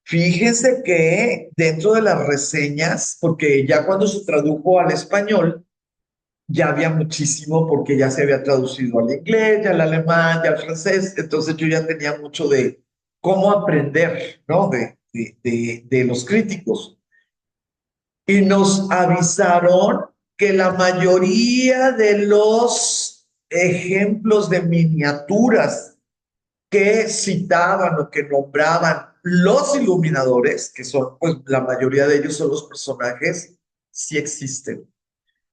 Fíjese que dentro de las reseñas, porque ya cuando se tradujo al español, ya había muchísimo porque ya se había traducido al inglés, ya al alemán, ya al francés, entonces yo ya tenía mucho de cómo aprender, ¿no? De los críticos. Y nos avisaron que la mayoría de los ejemplos de miniaturas que citaban o que nombraban los iluminadores, que son, pues la mayoría de ellos son los personajes, sí existen.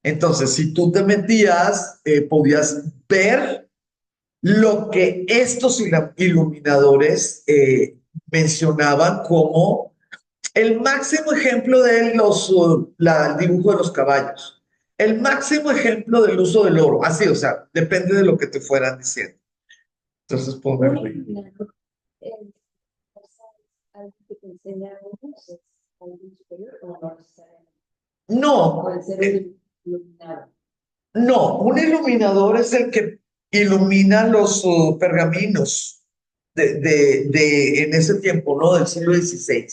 Entonces, si tú te metías, podías ver lo que estos iluminadores mencionaban como el máximo ejemplo de el dibujo de los caballos, el máximo ejemplo del uso del oro, así, o sea, depende de lo que te fueran diciendo. Entonces, ponerlo. Algo que te enseña es algo superior o no necesariamente. No, Puede ser iluminado. no, un iluminador es el que ilumina los pergaminos en ese tiempo, ¿no? Del siglo XVI.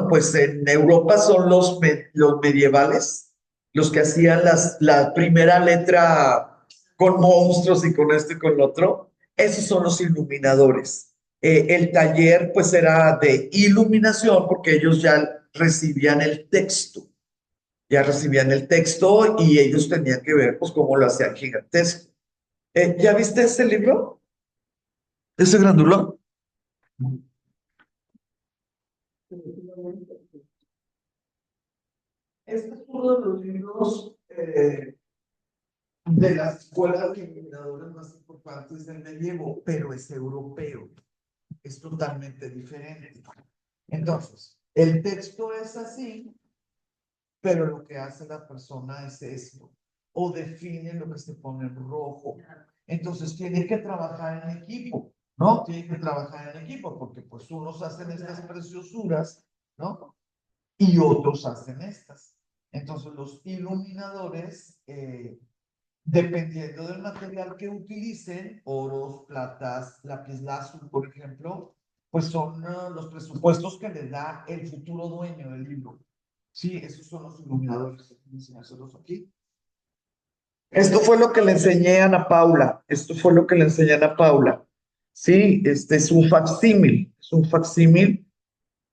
Pues en Europa son los medievales, los que hacían la primera letra con monstruos y con esto y con lo otro. Esos son los iluminadores. El taller pues era de iluminación porque ellos ya recibían el texto y ellos tenían que ver pues cómo lo hacían gigantesco. ¿Ya viste ese libro? ¿Ese grandulón? Este es uno de los libros de las escuelas de iluminadores más importantes del medievo, pero es europeo, es totalmente diferente. Entonces, el texto es así, pero lo que hace la persona es esto, o define lo que se pone en rojo. Entonces, tiene que trabajar en equipo, ¿no? Tiene que trabajar en equipo, porque pues unos hacen estas preciosuras, ¿no? Y otros hacen estas. Entonces, los iluminadores dependiendo del material que utilicen, oros, platas, lapislázuli, por ejemplo, pues son los presupuestos que le da el futuro dueño del libro. Sí, esos son los iluminadores. Enseñárselos aquí. Esto fue lo que le enseñé a Ana Paula. Esto fue lo que le enseñé a Ana Paula. Sí, este es un facsímil. Es un facsímil.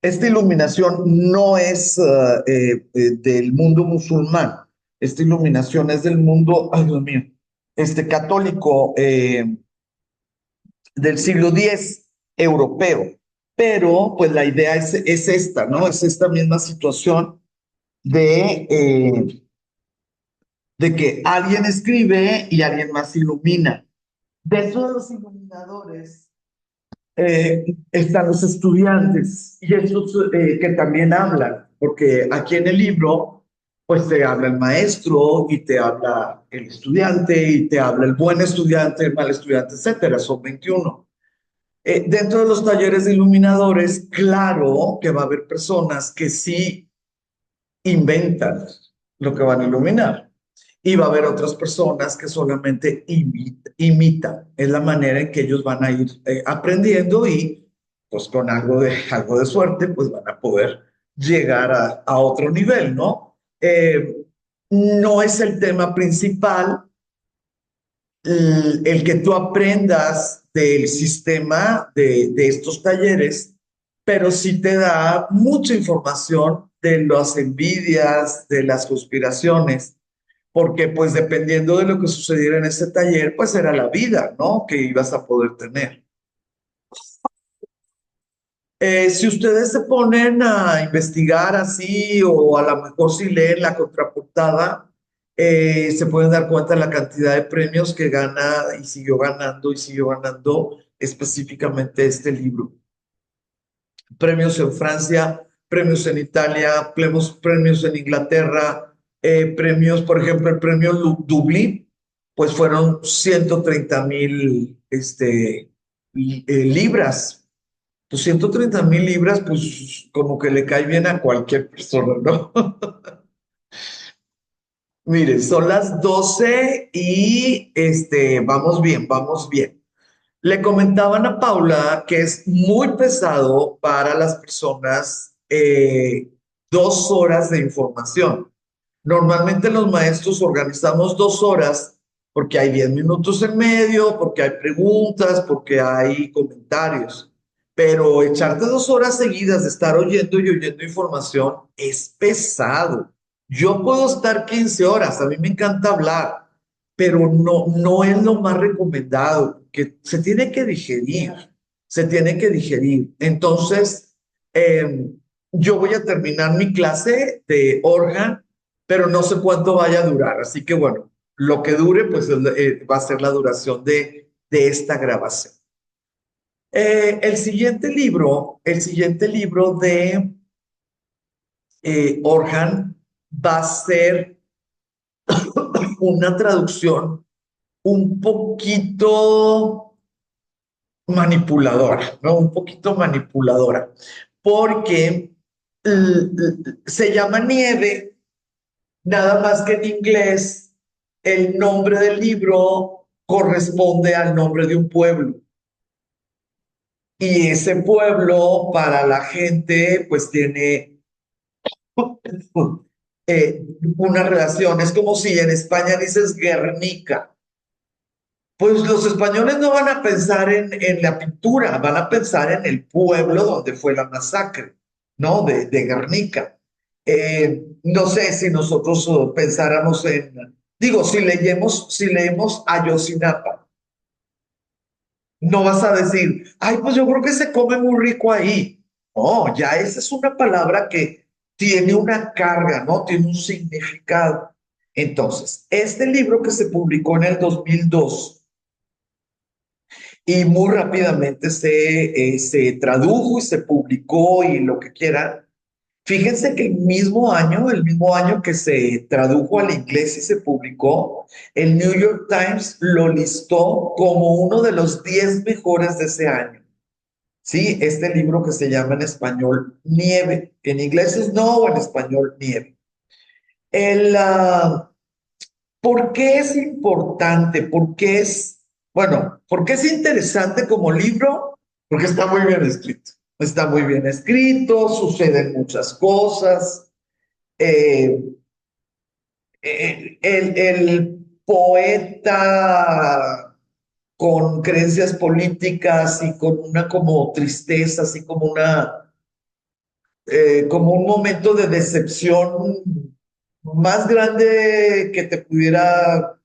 Esta iluminación no es del mundo musulmán. Esta iluminación es del mundo, ay Dios mío, católico del siglo X, europeo. Pero pues la idea es esta, ¿no? Es esta misma situación de que alguien escribe y alguien más ilumina. Dentro de los iluminadores están los estudiantes y esos que también hablan, porque aquí en el libro pues te habla el maestro y te habla el estudiante y te habla el buen estudiante, el mal estudiante, etcétera. Son 21. Dentro de los talleres de iluminadores, claro que va a haber personas que sí inventan lo que van a iluminar. Y va a haber otras personas que solamente imitan. Es la manera en que ellos van a ir aprendiendo y pues con algo de suerte pues van a poder llegar a otro nivel, ¿no? No es el tema principal el que tú aprendas del sistema de estos talleres, pero sí te da mucha información de las envidias, de las conspiraciones, porque pues dependiendo de lo que sucediera en ese taller, pues era la vida, ¿no? Que ibas a poder tener. Si ustedes se ponen a investigar así o a lo mejor si leen la contraportada, se pueden dar cuenta de la cantidad de premios que gana y siguió ganando específicamente este libro. Premios en Francia, premios en Italia, premios en Inglaterra, premios, por ejemplo, el premio Dublín, pues fueron 130,000 libras. Pues 130,000 libras, pues como que le cae bien a cualquier persona, ¿no? Mire, son las 12 y vamos bien, vamos bien. Le comentaban a Paula que es muy pesado para las personas 2 horas de información. Normalmente los maestros organizamos 2 horas porque hay 10 minutos en medio, porque hay preguntas, porque hay comentarios. Pero echarte 2 horas seguidas de estar oyendo y oyendo información es pesado. Yo puedo estar 15 horas, a mí me encanta hablar, pero no es lo más recomendado, que se tiene que digerir, se tiene que digerir. Entonces, yo voy a terminar mi clase de órgano, pero no sé cuánto vaya a durar. Así que bueno, lo que dure, pues va a ser la duración de esta grabación. El siguiente libro de Orhan va a ser una traducción un poquito manipuladora, ¿no? Un poquito manipuladora, porque se llama Nieve, nada más que en inglés el nombre del libro corresponde al nombre de un pueblo. Y ese pueblo para la gente pues tiene una relación. Es como si en España dices Guernica. Pues los españoles no van a pensar en la pintura, van a pensar en el pueblo donde fue la masacre, ¿no? De Guernica. No sé si nosotros pensáramos digo, si leemos Ayotzinapa, no vas a decir, ay, pues yo creo que se come muy rico ahí. No, ya esa es una palabra que tiene una carga, ¿no? Tiene un significado. Entonces, este libro que se publicó en el 2002 y muy rápidamente se tradujo y se publicó y lo que quiera. Fíjense que el mismo año que se tradujo al inglés y se publicó, el New York Times lo listó como uno de los 10 mejores de ese año. Sí, este libro que se llama en español Nieve, en inglés es Snow, en español Nieve. El, ah, ¿Por qué es importante? ¿Por qué es interesante como libro? Porque está muy bien escrito. Está muy bien escrito, suceden muchas cosas. Eh, el poeta con creencias políticas y con una como tristeza, así como un momento de decepción más grande que te pudiera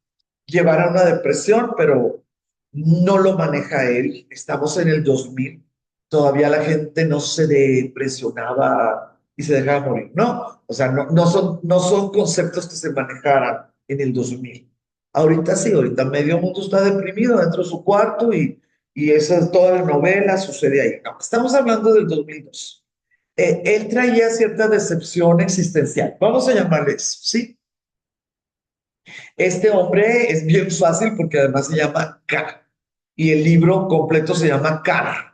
llevar a una depresión, pero no lo maneja él. Estamos en el 2000, todavía la gente no se depresionaba y se dejaba morir. No, o sea, no son conceptos que se manejaran en el 2000. Ahorita sí, ahorita medio mundo está deprimido dentro de su cuarto y esa es toda la novela sucede ahí. No, estamos hablando del 2002. Él traía cierta decepción existencial, vamos a llamarle eso, ¿sí? Este hombre es bien fácil porque además se llama K y el libro completo se llama Car.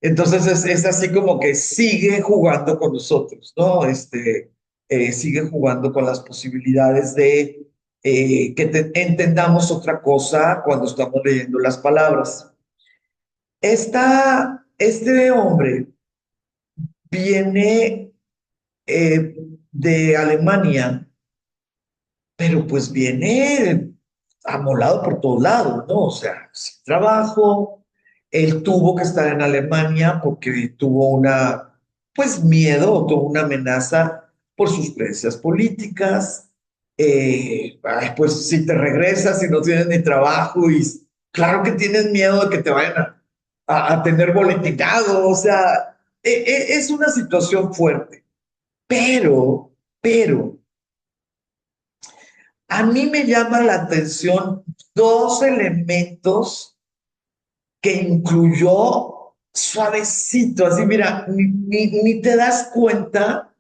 Entonces es así como que sigue jugando con nosotros, ¿no? Sigue jugando con las posibilidades de que entendamos otra cosa cuando estamos leyendo las palabras. Este hombre viene de Alemania, pero pues viene amolado por todos lados, ¿no? O sea, sin trabajo, él tuvo que estar en Alemania porque tuvo pues miedo, o tuvo una amenaza por sus creencias políticas. Ay, pues si te regresas y no tienes ni trabajo y claro que tienes miedo de que te vayan a tener boletinado, o sea, es una situación fuerte, pero a mí me llama la atención dos elementos que incluyó suavecito, así mira, ni te das cuenta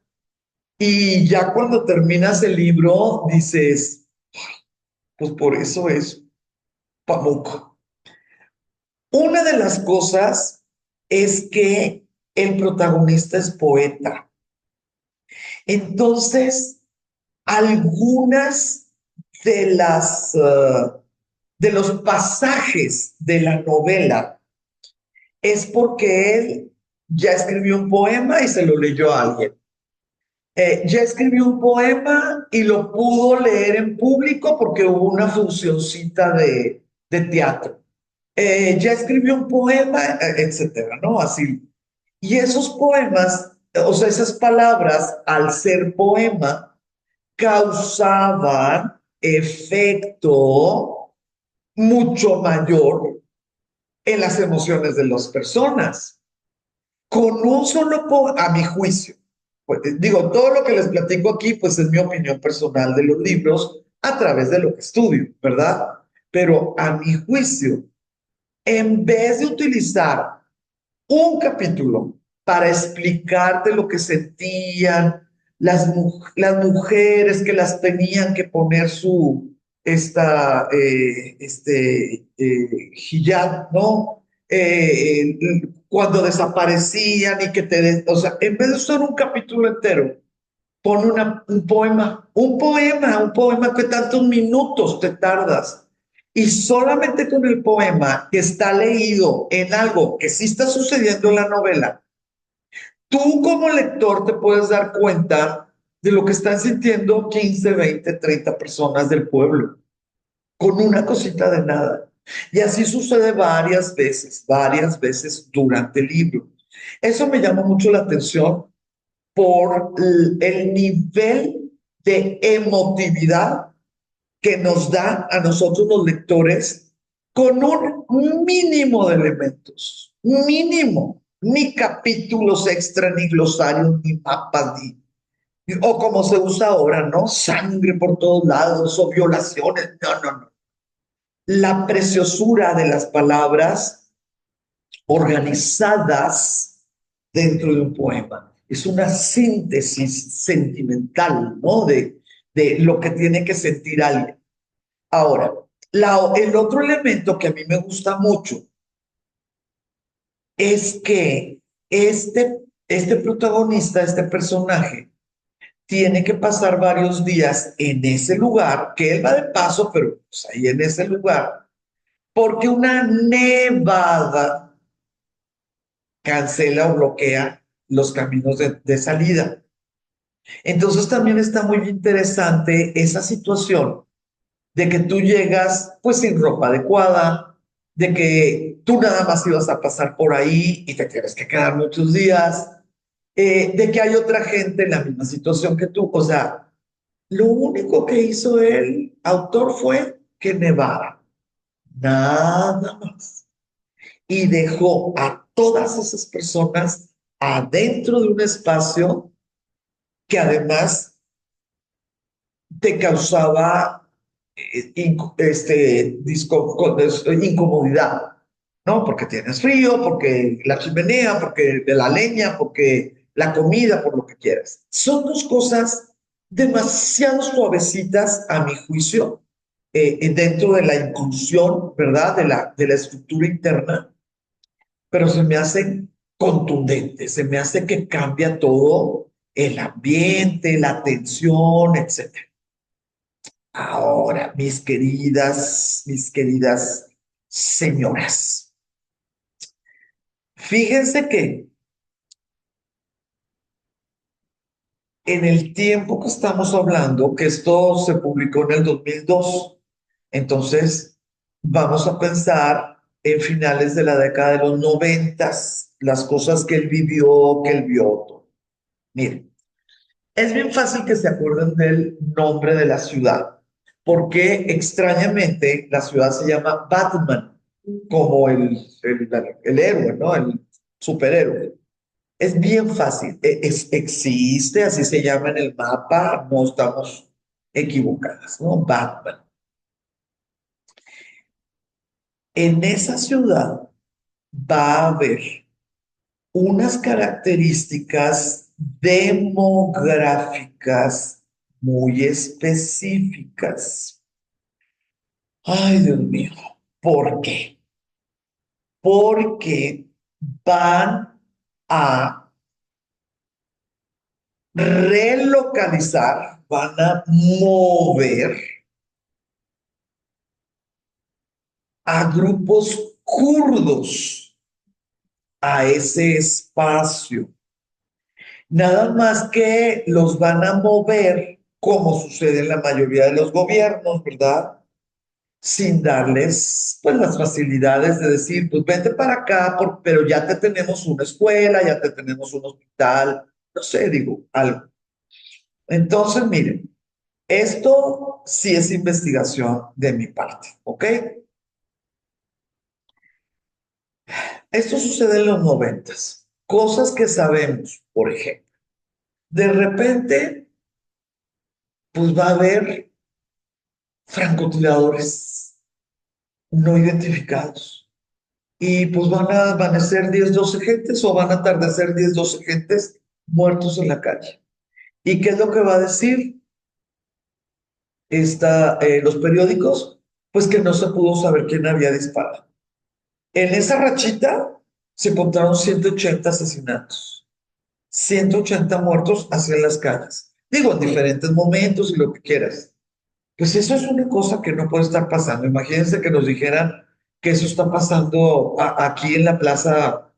y ya cuando terminas el libro dices, pues por eso es Pamuco. Una de las cosas es que el protagonista es poeta. Entonces, algunas de de los pasajes de la novela es porque él ya escribió un poema y se lo leyó a alguien. Ya escribió un poema y lo pudo leer en público porque hubo una funcioncita de teatro. Ya escribió un poema, etcétera, ¿no? Así. Y esos poemas, o sea, esas palabras, al ser poema, causaban efecto mucho mayor en las emociones de las personas. Con un solo poema, a mi juicio, pues, digo, todo lo que les platico aquí, pues es mi opinión personal de los libros a través de lo que estudio, ¿verdad? Pero a mi juicio, en vez de utilizar un capítulo para explicarte lo que sentían las mujeres que las tenían que poner hijab, ¿no? Cuando desaparecían y que o sea, en vez de usar un capítulo entero, pon un poema que tantos minutos te tardas. Y solamente con el poema que está leído en algo que sí está sucediendo en la novela, tú como lector te puedes dar cuenta de lo que están sintiendo 15, 20, 30 personas del pueblo, con una cosita de nada. Y así sucede varias veces durante el libro. Eso me llama mucho la atención por el nivel de emotividad que nos da a nosotros los lectores con un mínimo de elementos, mínimo, ni capítulos extra, ni glosarios, ni mapas, o como se usa ahora, ¿no? Sangre por todos lados o violaciones. No, no, no. La preciosura de las palabras organizadas dentro de un poema. Es una síntesis sentimental, ¿no? De lo que tiene que sentir alguien. Ahora, el otro elemento que a mí me gusta mucho es que este protagonista, este personaje, tiene que pasar varios días en ese lugar, que él va de paso, pero pues ahí en ese lugar, porque una nevada cancela o bloquea los caminos de salida. Entonces también está muy interesante esa situación de que tú llegas pues sin ropa adecuada, de que tú nada más ibas a pasar por ahí y te tienes que quedar muchos días, de que hay otra gente en la misma situación que tú. O sea, lo único que hizo el autor fue que nevara, nada más. Y dejó a todas esas personas adentro de un espacio que además te causaba incomodidad, ¿no? Porque tienes frío, porque la chimenea, porque de la leña, porque la comida, por lo que quieras. Son dos cosas demasiado suavecitas a mi juicio, dentro de la inclusión, ¿verdad? De la estructura interna, pero se me hacen contundentes, se me hace que cambia todo el ambiente, la atención, etcétera. Ahora, mis queridas señoras, fíjense que en el tiempo que estamos hablando, que esto se publicó en el 2002, entonces vamos a pensar en finales de la década de los 90, las cosas que él vivió, que él vio. Todo. Miren, es bien fácil que se acuerden del nombre de la ciudad, porque extrañamente la ciudad se llama Batman, como el héroe, ¿no? El superhéroe. Es bien fácil, existe, así se llama en el mapa, no estamos equivocadas, ¿no? Batman. En esa ciudad va a haber unas características demográficas muy específicas. Ay, Dios mío, ¿por qué? Porque van a relocalizar, van a mover a grupos kurdos a ese espacio. Nada más que los van a mover, como sucede en la mayoría de los gobiernos, ¿verdad? Sin darles pues las facilidades de decir, pues vente para acá, pero ya te tenemos una escuela, ya te tenemos un hospital, no sé, digo, algo. Entonces, miren, esto sí es investigación de mi parte, ¿ok? Esto sucede en los 90. Cosas que sabemos, por ejemplo, de repente, pues va a haber francotiradores no identificados. Y pues van a amanecer 10 12 gentes o van a atardecer 10 12 gentes muertos en la calle. ¿Y qué es lo que va a decir los periódicos? Pues que no se pudo saber quién había disparado. En esa rachita se encontraron 180 asesinatos, 180 muertos hacia las calles. Digo, en diferentes momentos y lo que quieras. Pues eso es una cosa que no puede estar pasando. Imagínense que nos dijeran que eso está pasando aquí en la plaza,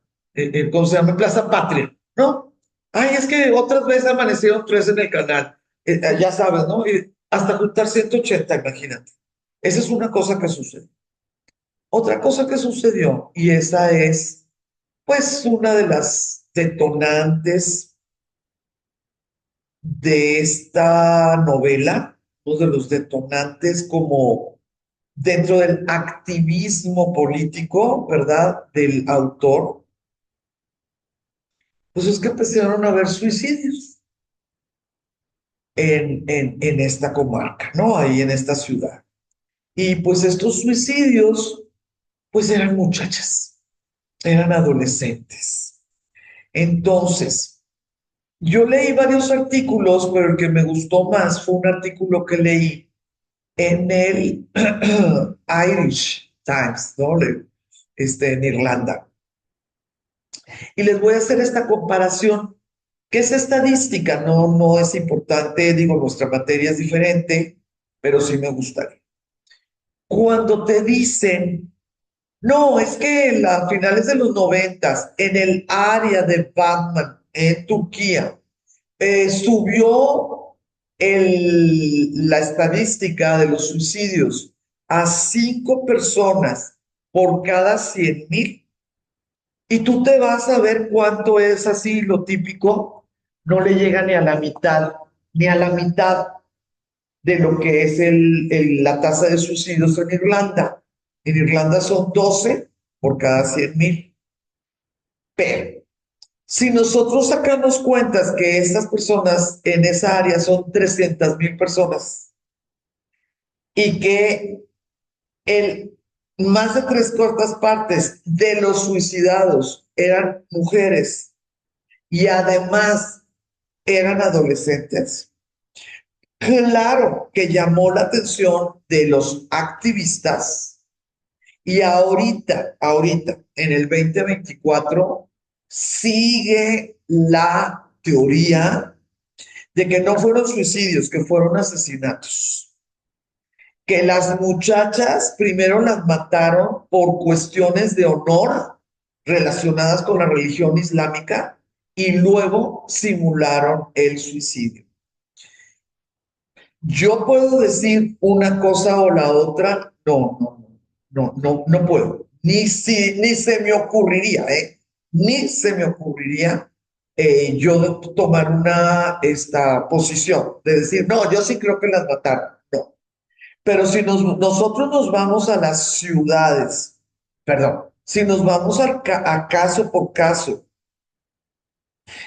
¿cómo se llama? Plaza Patria, ¿no? Ay, es que otras veces amanecieron tres en el canal. Ya sabes, ¿no? Y hasta juntar 180, imagínate. Esa es una cosa que sucede. Otra cosa que sucedió, y esa es, pues, una de las detonantes de esta novela, uno de los detonantes como dentro del activismo político, ¿verdad? Del autor, pues es que empezaron a haber suicidios en esta comarca, ¿no? Ahí en esta ciudad. Y pues estos suicidios, pues eran muchachas, eran adolescentes. Entonces, yo leí varios artículos, pero el que me gustó más fue un artículo que leí en el Irish Times, ¿no? En Irlanda. Y les voy a hacer esta comparación, que es estadística, no es importante, digo, nuestra materia es diferente, pero sí me gustaría. Cuando te dicen, no, es que a finales de los 90, en el área de Batman, en Turquía, subió la estadística de los suicidios a 5 personas por cada 100,000. Y tú te vas a ver cuánto es así lo típico, no le llega ni a la mitad, ni a la mitad de lo que es la tasa de suicidios en Irlanda. En Irlanda son 12 por cada 100,000. Pero si nosotros sacamos cuentas que estas personas en esa área son 300,000 personas y que el, más de tres cuartas partes de los suicidados eran mujeres, y además eran adolescentes, claro que llamó la atención de los activistas y ahorita, en el 2024, sigue la teoría de que no fueron suicidios, que fueron asesinatos. Que las muchachas primero las mataron por cuestiones de honor relacionadas con la religión islámica y luego simularon el suicidio. Yo puedo decir una cosa o la otra, no puedo. Ni se me ocurriría, ni se me ocurriría yo tomar esta posición de decir, no, yo sí creo que las mataron. No. Pero si nosotros nos vamos a las ciudades, perdón, si nos vamos a caso por caso,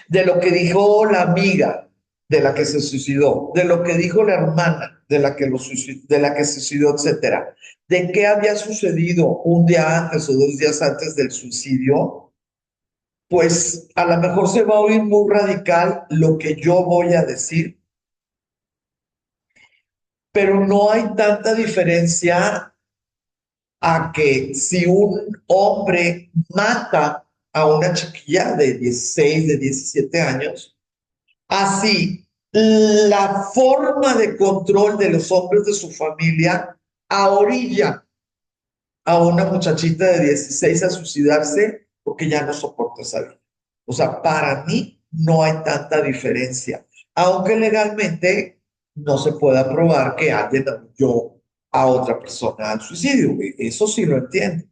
de lo que dijo la amiga de la que se suicidó, de lo que dijo la hermana de la que se suicidó, etcétera, de qué había sucedido un día antes o 2 días antes del suicidio, pues a lo mejor se va a oír muy radical lo que yo voy a decir, pero no hay tanta diferencia a que si un hombre mata a una chiquilla de 16, de 17 años, así la forma de control de los hombres de su familia orilla a una muchachita de 16 a suicidarse porque ya no soporta esa vida. O sea, para mí no hay tanta diferencia, aunque legalmente no se pueda probar que alguien yo a otra persona al suicidio. Eso sí lo entiendo.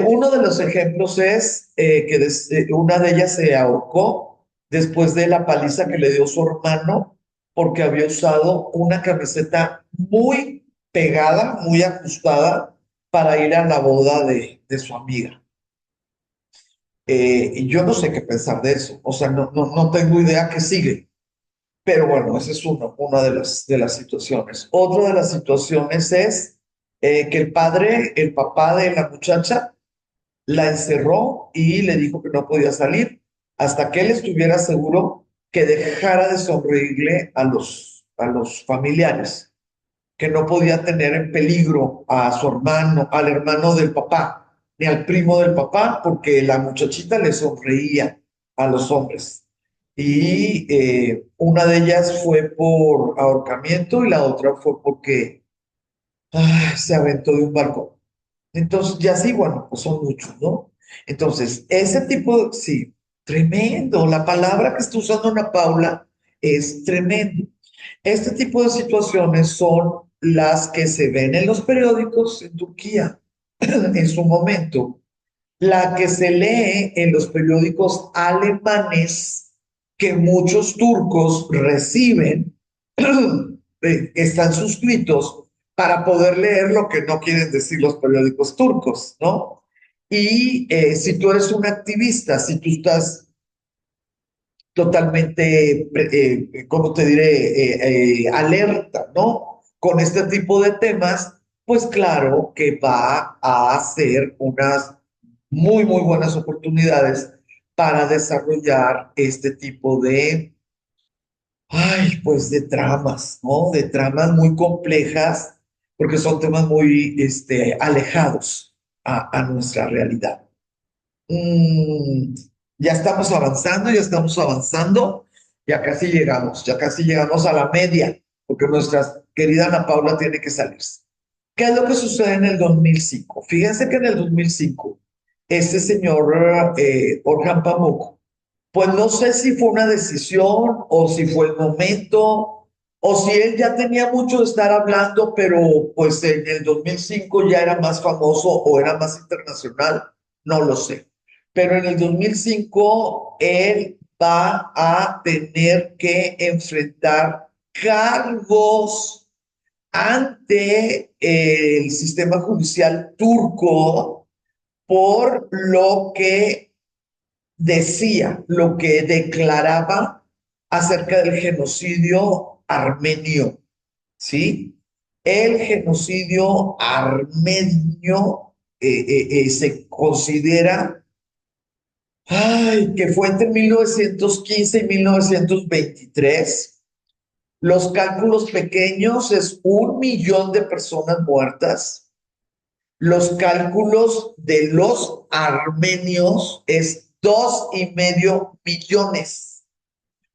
Uno de los ejemplos es que una de ellas se ahorcó después de la paliza que le dio su hermano porque había usado una camiseta muy pegada, muy ajustada para ir a la boda de su amiga. Y yo no sé qué pensar de eso, o sea, no tengo idea qué sigue, pero bueno, esa es una de las situaciones. Otra de las situaciones es que el papá de la muchacha, la encerró y le dijo que no podía salir hasta que él estuviera seguro que dejara de sonreírle a los familiares, que no podía tener en peligro a su hermano, al hermano del papá, ni al primo del papá, porque la muchachita le sonreía a los hombres. Y una de ellas fue por ahorcamiento y la otra fue porque se aventó de un balcón. Entonces, ya sí, bueno, pues son muchos, ¿no? Entonces, ese tipo, sí, tremendo. La palabra que está usando Ana Paula es tremendo. Este tipo de situaciones son las que se ven en los periódicos en Turquía en su momento, la que se lee en los periódicos alemanes que muchos turcos reciben, están suscritos para poder leer lo que no quieren decir los periódicos turcos, ¿no? Y si tú eres un activista, si tú estás totalmente, ¿cómo te diré?, alerta, ¿no? Con este tipo de temas, pues claro que va a ser unas muy, muy buenas oportunidades para desarrollar este tipo pues de tramas, ¿no? De tramas muy complejas, porque son temas muy, alejados a nuestra realidad. Mm, ya estamos avanzando, ya casi llegamos a la media, porque nuestra querida Ana Paula tiene que salirse. ¿Qué es lo que sucede en el 2005? Fíjense que en el 2005, este señor Orhan Pamuk, pues no sé si fue una decisión o si fue el momento o si él ya tenía mucho de estar hablando, pero pues en el 2005 ya era más famoso o era más internacional, no lo sé. Pero en el 2005 él va a tener que enfrentar cargos ante el sistema judicial turco por lo que decía, lo que declaraba acerca del genocidio armenio, ¿sí? El genocidio armenio se considera Ay, que fue entre 1915 y 1923. Los cálculos pequeños es 1 millón de personas muertas. Los cálculos de los armenios es 2,5 millones,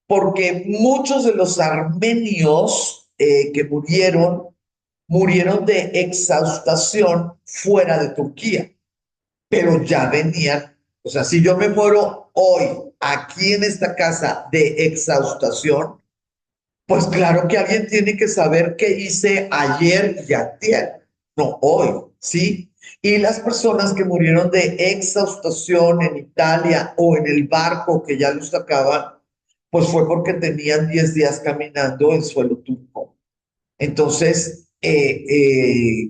porque muchos de los armenios que murieron de exhaustación fuera de Turquía, pero ya venían, o sea, si yo me muero hoy aquí en esta casa de exhaustación, pues claro que alguien tiene que saber qué hice ayer y antier, no hoy, ¿sí? Y las personas que murieron de exhaustación en Italia o en el barco que ya los sacaban, pues fue porque tenían 10 días caminando en suelo turco. Entonces,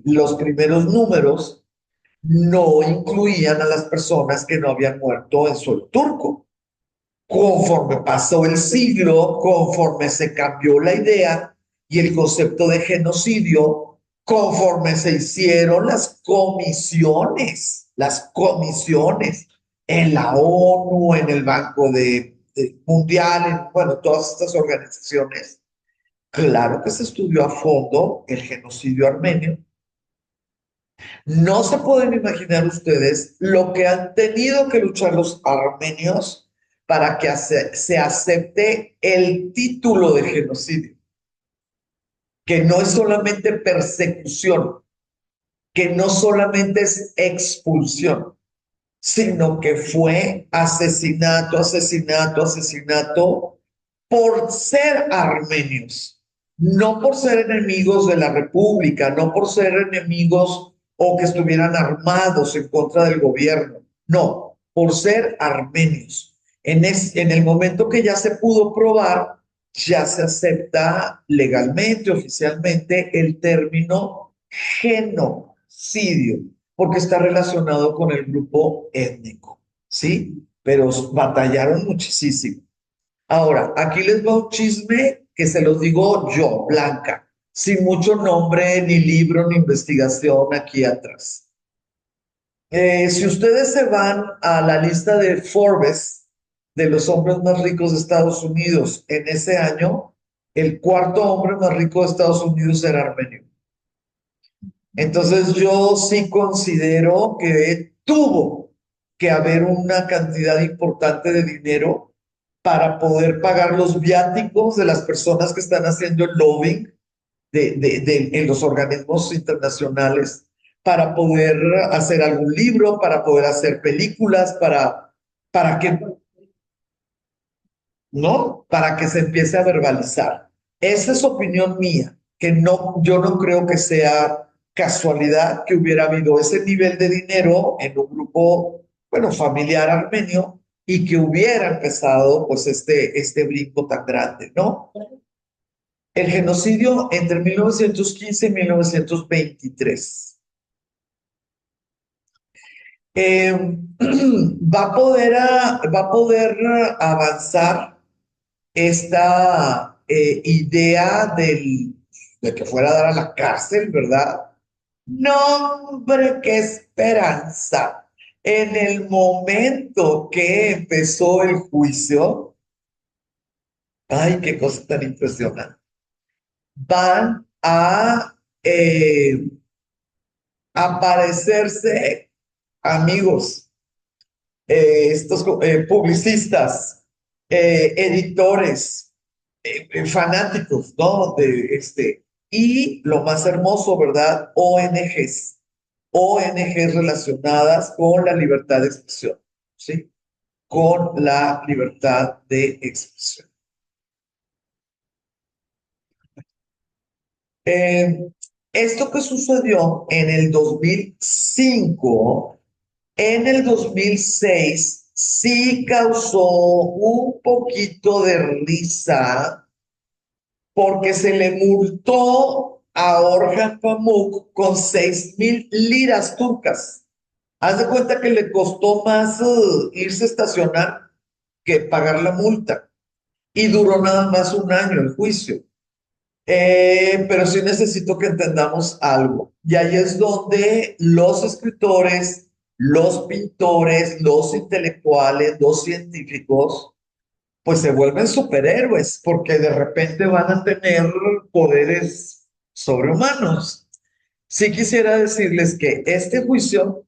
los primeros números no incluían a las personas que no habían muerto en suelo turco. Conforme pasó el siglo, conforme se cambió la idea y el concepto de genocidio, conforme se hicieron las comisiones en la ONU, en el Banco Mundial, bueno, todas estas organizaciones, claro que se estudió a fondo el genocidio armenio. No se pueden imaginar ustedes lo que han tenido que luchar los armenios para que se acepte el título de genocidio, que no es solamente persecución, que no solamente es expulsión, sino que fue asesinato, asesinato, asesinato por ser armenios, no por ser enemigos de la República, no por ser enemigos o que estuvieran armados en contra del gobierno, no, por ser armenios. En el momento que ya se pudo probar, ya se acepta legalmente, oficialmente, el término genocidio, porque está relacionado con el grupo étnico, ¿sí? Pero batallaron muchísimo. Ahora, aquí les va un chisme que se los digo yo, Blanca, sin mucho nombre, ni libro, ni investigación aquí atrás. Si ustedes se van a la lista de Forbes de los hombres más ricos de Estados Unidos en ese año, el cuarto hombre más rico de Estados Unidos era armenio. Entonces yo sí considero que tuvo que haber una cantidad importante de dinero para poder pagar los viáticos de las personas que están haciendo el lobbying en los organismos internacionales, para poder hacer algún libro, para poder hacer películas, para que, ¿no? Para que se empiece a verbalizar. Esa es opinión mía, que no, yo no creo que sea casualidad que hubiera habido ese nivel de dinero en un grupo, bueno, familiar armenio y que hubiera empezado pues este brinco tan grande, ¿no? El genocidio entre 1915 y 1923. Va a poder avanzar esta idea de que fuera a dar a la cárcel, ¿verdad? No, hombre, qué esperanza. En el momento que empezó el juicio, ay, qué cosa tan impresionante. Van a aparecerse amigos, estos publicistas, editores, fanáticos, ¿no? Y lo más hermoso, ¿verdad? ONGs relacionadas con la libertad de expresión, ¿sí? Con la libertad de expresión. Eh, Esto que sucedió en el 2005, en el 2006 sí causó un poquito de risa porque se le multó a Orhan Pamuk con 6,000 liras turcas. Haz de cuenta que le costó más irse a estacionar que pagar la multa. Y duró nada más un año el juicio. Pero sí necesito que entendamos algo. Y ahí es donde los escritores, los pintores, los intelectuales, los científicos, pues se vuelven superhéroes porque de repente van a tener poderes sobrehumanos. Sí quisiera decirles que este juicio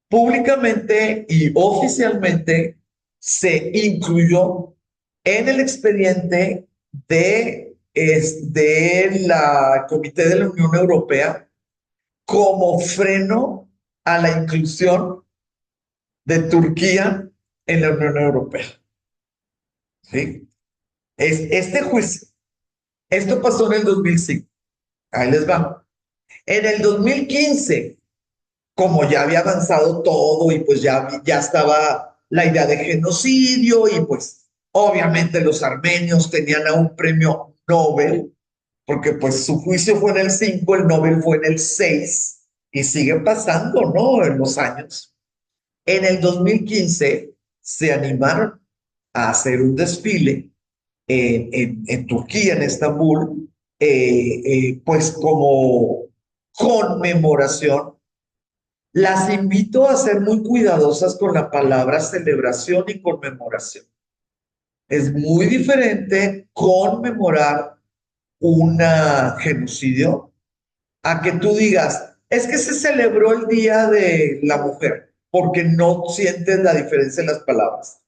públicamente y oficialmente se incluyó en el expediente de la Comité de la Unión Europea como freno a la inclusión de Turquía en la Unión Europea. ¿Sí? Este juicio, esto pasó en el 2005. Ahí les va. En el 2015, como ya había avanzado todo y pues ya estaba la idea de genocidio y pues obviamente los armenios tenían a un premio Nobel, porque pues su juicio fue en el 5, el Nobel fue en el 6 y sigue pasando, ¿no? En los años. En el 2015 se animaron a hacer un desfile en Turquía, en Estambul, pues como conmemoración. Las invito a ser muy cuidadosas con la palabra celebración y conmemoración. Es muy diferente conmemorar un genocidio a que tú digas, es que se celebró el Día de la Mujer, porque no sientes la diferencia en las palabras.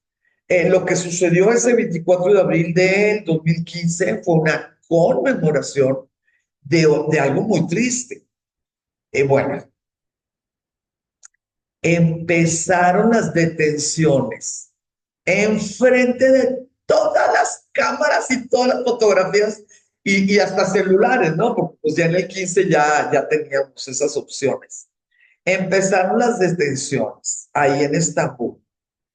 Lo que sucedió ese 24 de abril del 2015 fue una conmemoración de algo muy triste. Bueno, empezaron las detenciones enfrente de todas las cámaras y todas las fotografías y hasta celulares, ¿no? Porque pues ya en el 15 ya teníamos esas opciones. Empezaron las detenciones ahí en Estambul.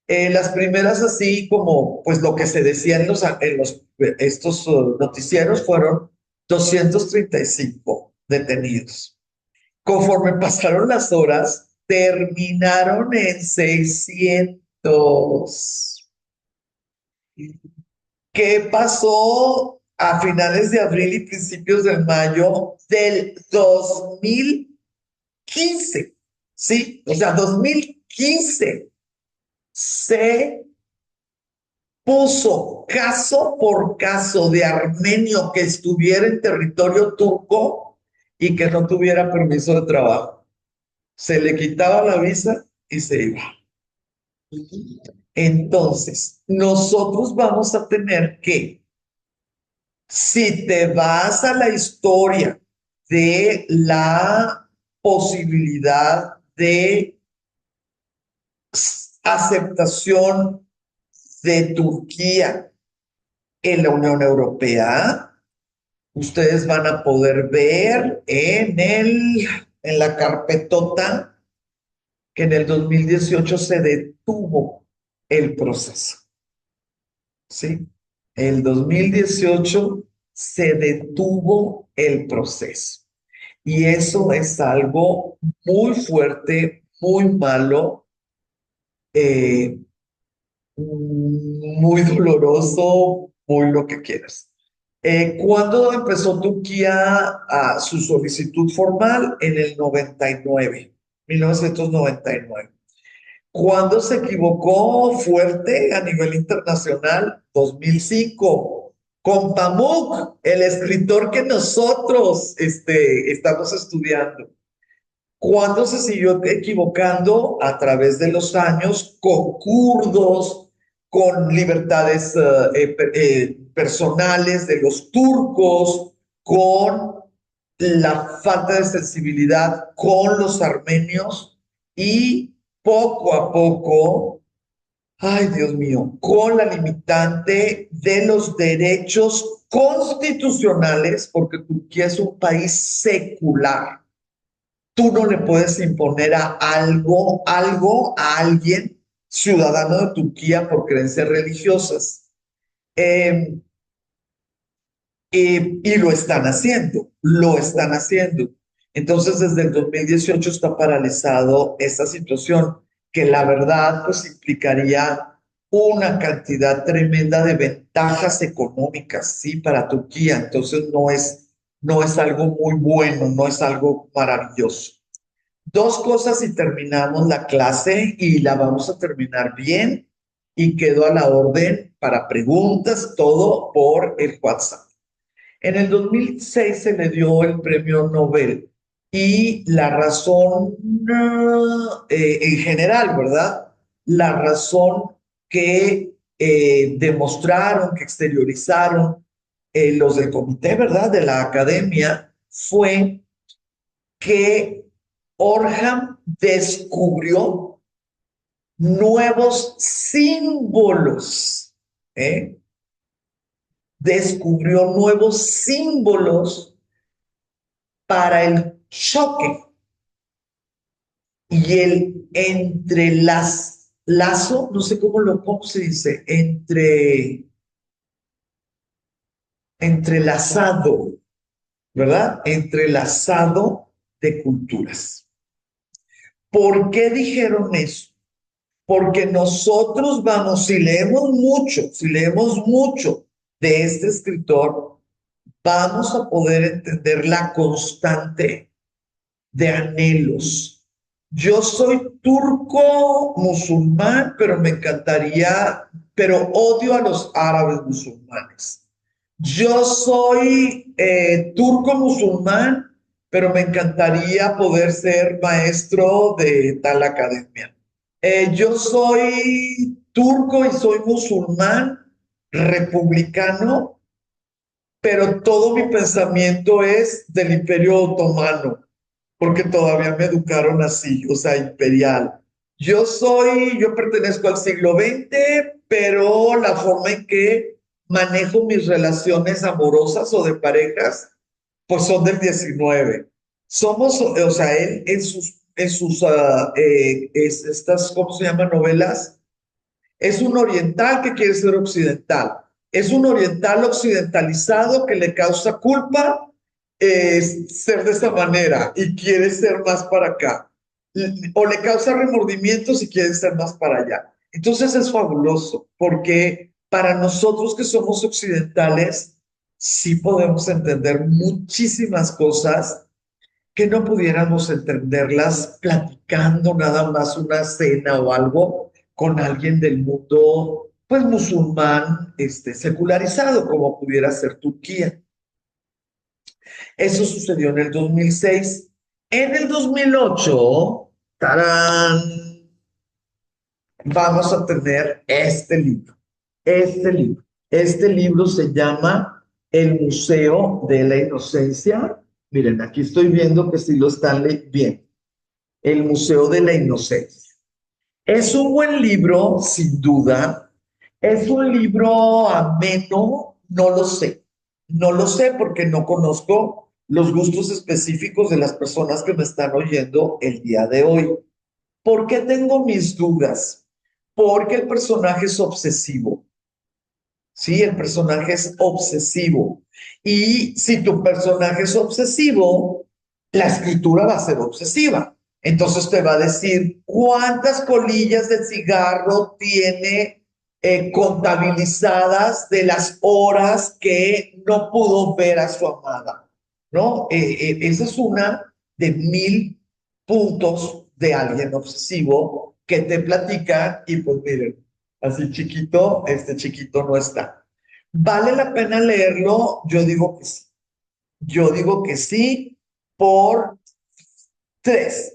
Las primeras así como pues lo que se decía estos noticieros fueron 235 detenidos. Conforme pasaron las horas, terminaron en 600. ¿Qué pasó a finales de abril y principios de mayo del 2015? ¿Sí? O sea, 2015 se puso caso por caso de armenio que estuviera en territorio turco y que no tuviera permiso de trabajo. Se le quitaba la visa y se iba. Entonces, nosotros vamos a tener que, si te vas a la historia de la posibilidad de aceptación de Turquía en la Unión Europea, ustedes van a poder ver en la carpetota que en el 2018 se detuvo el proceso. ¿Sí? El 2018 se detuvo el proceso. Y eso es algo muy fuerte, muy malo, eh, muy doloroso, muy lo que quieras. ¿Cuándo empezó Turquía a su solicitud formal? En el 99, 1999. ¿Cuándo se equivocó fuerte a nivel internacional? 2005, con Pamuk, el escritor que nosotros estamos estudiando. ¿Cuándo se siguió equivocando? A través de los años, con kurdos, con libertades personales de los turcos, con la falta de sensibilidad con los armenios y poco a poco, ay Dios mío, con la limitante de los derechos constitucionales, porque Turquía es un país secular. Tú no le puedes imponer algo a alguien ciudadano de Turquía por creencias religiosas. Eh, y lo están haciendo, lo están haciendo. Entonces, desde el 2018 está paralizado esta situación, que la verdad, pues implicaría una cantidad tremenda de ventajas económicas, ¿sí? Para Turquía. Entonces, no es algo muy bueno, no es algo maravilloso. Dos cosas y terminamos la clase y la vamos a terminar bien y quedo a la orden para preguntas, todo por el WhatsApp. En el 2006 se le dio el premio Nobel y la razón, en general, ¿verdad? La razón que demostraron, que exteriorizaron los del comité, ¿verdad? De la academia, fue que Orham descubrió nuevos símbolos, ¿eh? Descubrió nuevos símbolos para el choque y el entrelazo, no sé cómo se dice, entrelazado, ¿verdad? Entrelazado de culturas. ¿Por qué dijeron eso? Porque nosotros vamos, si leemos mucho de este escritor, vamos a poder entender la constante de anhelos. Yo soy turco musulmán, pero me encantaría, pero odio a los árabes musulmanes. Yo soy turco musulmán, pero me encantaría poder ser maestro de tal academia. Yo soy turco y soy musulmán, republicano, pero todo mi pensamiento es del Imperio Otomano, porque todavía me educaron así, o sea, imperial. Yo pertenezco al siglo XX, pero la forma en que manejo mis relaciones amorosas o de parejas, pues son del XIX. Somos, o sea, él estas, ¿cómo se llaman? Novelas, es un oriental que quiere ser occidental. Es un oriental occidentalizado que le causa culpa ser de esa manera y quiere ser más para acá. O le causa remordimientos y quiere ser más para allá. Entonces es fabuloso porque para nosotros que somos occidentales, sí podemos entender muchísimas cosas que no pudiéramos entenderlas platicando nada más una cena o algo con alguien del mundo, pues musulmán, secularizado, como pudiera ser Turquía. Eso sucedió en el 2006. En el 2008, ¡tarán!, vamos a tener este libro. Este libro. Este libro se llama El Museo de la Inocencia. Miren, aquí estoy viendo que sí lo están bien. El Museo de la Inocencia. Es un buen libro, sin duda. Es un libro ameno, no lo sé. No lo sé porque no conozco los gustos específicos de las personas que me están oyendo el día de hoy. ¿Por qué tengo mis dudas? Porque el personaje es obsesivo. Sí, el personaje es obsesivo. Y si tu personaje es obsesivo, la escritura va a ser obsesiva. Entonces te va a decir cuántas colillas de cigarro tiene contabilizadas de las horas que no pudo ver a su amada, ¿no? Esa es una de 1000 puntos de alguien obsesivo que te platica y pues miren, así chiquito, este chiquito no está. ¿Vale la pena leerlo? Yo digo que sí. Yo digo que sí por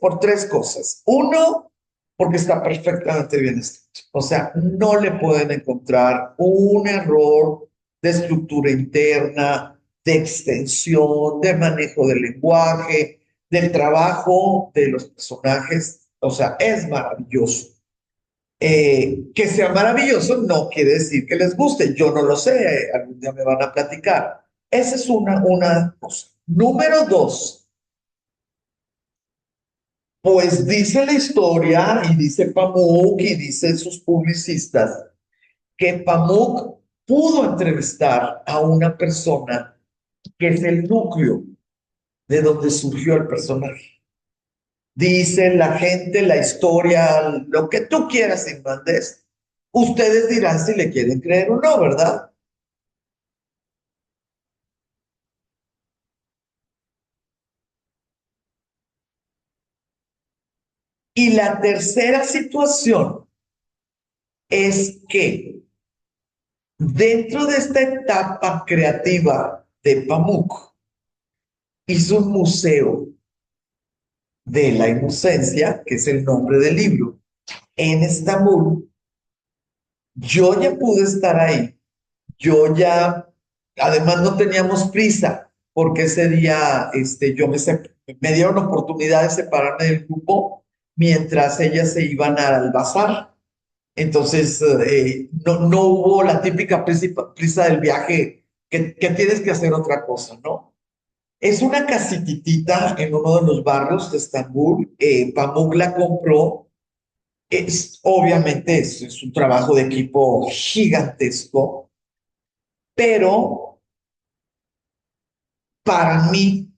por tres cosas. Uno, porque está perfectamente bien escrito. O sea, no le pueden encontrar un error de estructura interna, de extensión, de manejo del lenguaje, del trabajo de los personajes. O sea, es maravilloso. Que sea maravilloso no quiere decir que les guste. Yo no lo sé, algún día me van a platicar. Esa es una cosa. Número dos, pues dice la historia y dice Pamuk y dice sus publicistas que Pamuk pudo entrevistar a una persona que es el núcleo de donde surgió el personaje. Dice la gente, la historia, lo que tú quieras en Mandés. Ustedes dirán si le quieren creer o no, ¿verdad? Y la tercera situación es que dentro de esta etapa creativa de Pamuk, hizo un museo de la inocencia, que es el nombre del libro, en Estambul. Yo ya pude estar ahí. Yo ya, además no teníamos prisa, porque ese día me dieron oportunidad de separarme del grupo mientras ellas se iban al bazar. Entonces, no hubo la típica prisa del viaje que tienes que hacer otra cosa, ¿no? Es una casititita en uno de los barrios de Estambul. Pamuk la compró. Obviamente es un trabajo de equipo gigantesco, pero para mí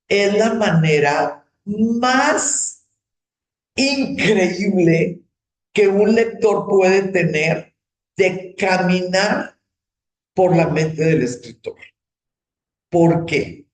es la manera más increíble que un lector puede tener de caminar por la mente del escritor. ¿Por qué?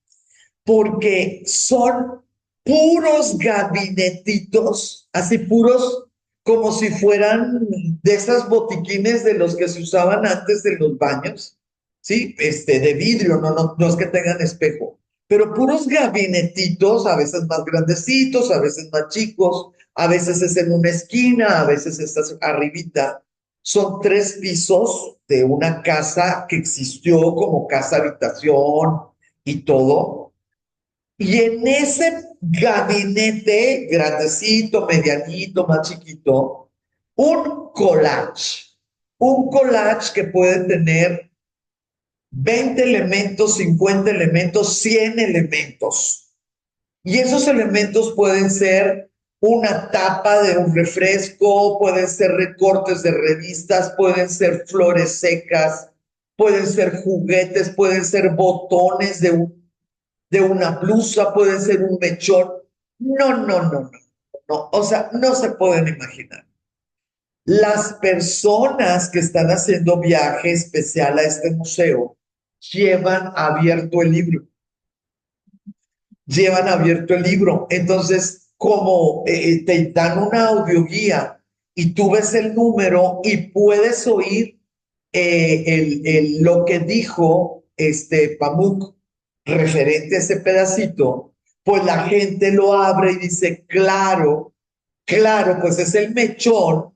Porque son puros gabinetitos, así puros como si fueran de esas botiquines de los que se usaban antes de los baños, ¿sí? De vidrio, no es que tengan espejo, pero puros gabinetitos, a veces más grandecitos, a veces más chicos, a veces es en una esquina, a veces estás arribita. Son 3 pisos de una casa que existió como casa habitación y todo, y en ese gabinete grandecito, medianito, más chiquito, un collage, un collage que puede tener 20 elementos, 50 elementos, 100 elementos. Y esos elementos pueden ser una tapa de un refresco, pueden ser recortes de revistas, pueden ser flores secas, pueden ser juguetes, pueden ser botones de una blusa, puede ser un mechón. No. O sea, no se pueden imaginar. Las personas que están haciendo viaje especial a este museo llevan abierto el libro. Llevan abierto el libro. Entonces, como te dan una audioguía y tú ves el número y puedes oír lo que dijo Pamuk referente a ese pedacito, pues la gente lo abre y dice, claro, claro, pues es el mechón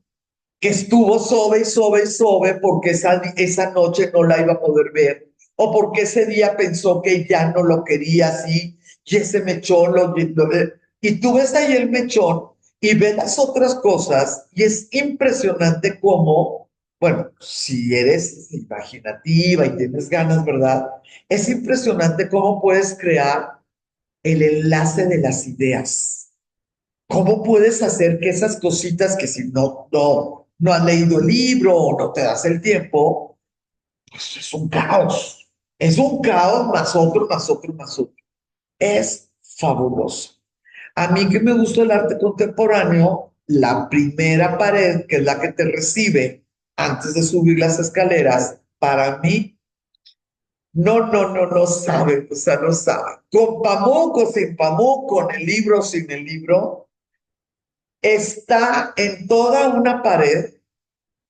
que estuvo sobe porque esa noche no la iba a poder ver, o porque ese día pensó que ya no lo quería así, y ese mechón y tú ves ahí el mechón y ves las otras cosas, y es impresionante cómo, bueno, si eres imaginativa y tienes ganas, ¿verdad? Es impresionante cómo puedes crear el enlace de las ideas. ¿Cómo puedes hacer que esas cositas que si no has leído el libro o no te das el tiempo, pues es un caos. Es un caos más otro, más otro, más otro. Es fabuloso. A mí que me gusta el arte contemporáneo, la primera pared, que es la que te recibe antes de subir las escaleras, para mí, no sabe, o sea, no sabe. Con Pamuk o sin Pamuk, con el libro o sin el libro, está en toda una pared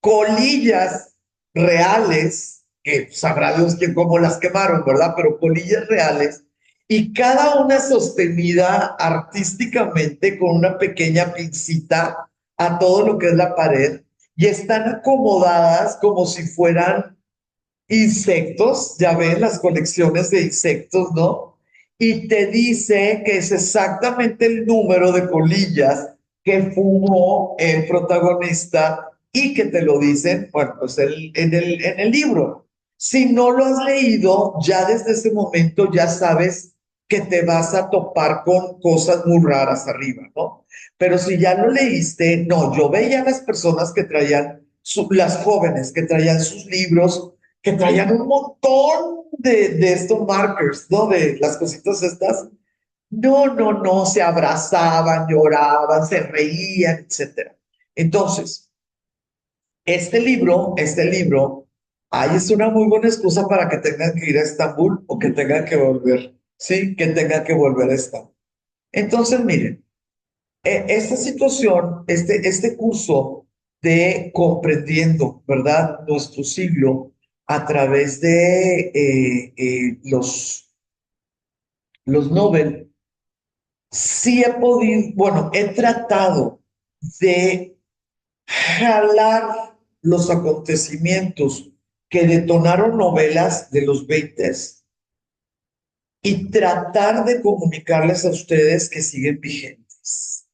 colillas reales, que sabrá Dios que cómo las quemaron, ¿verdad? Pero colillas reales, y cada una sostenida artísticamente con una pequeña pincita a todo lo que es la pared, y están acomodadas como si fueran insectos, ya ven las colecciones de insectos, ¿no? Y te dice que es exactamente el número de colillas que fumó el protagonista y que te lo dicen, bueno, pues en el libro. Si no lo has leído, ya desde ese momento ya sabes que te vas a topar con cosas muy raras arriba, ¿no? Pero si ya lo leíste, no, yo veía a las personas que traían, las jóvenes que traían sus libros, que traían un montón de estos markers, ¿no? De las cositas estas. No, se abrazaban, lloraban, se reían, etcétera. Entonces, ahí es una muy buena excusa para que tengan que ir a Estambul o que tengan que volver, ¿sí? Que tengan que volver a Estambul. Entonces, miren, esta situación, este curso de comprendiendo, ¿verdad? Nuestro siglo a través de los Nobel, sí he podido, bueno, he tratado de jalar los acontecimientos que detonaron novelas de los 20 y tratar de comunicarles a ustedes que siguen vigentes.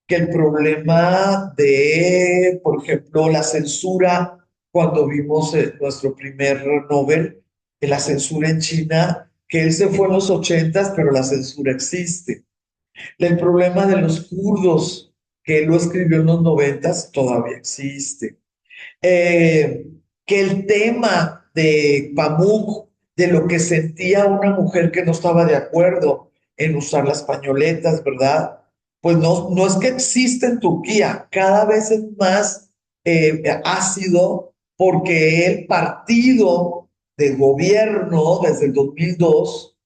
Que el problema de, por ejemplo, la censura, cuando vimos nuestro primer Nobel, de la censura en China, que él se fue en los 80, pero la censura existe. El problema de los kurdos, que él lo escribió en los 90, todavía existe. eh, que el tema de Pamuk, de lo que sentía una mujer que no estaba de acuerdo en usar las pañoletas, ¿verdad? Pues no, no es que existe en Turquía, cada vez es más ácido porque el partido de gobierno desde el 2002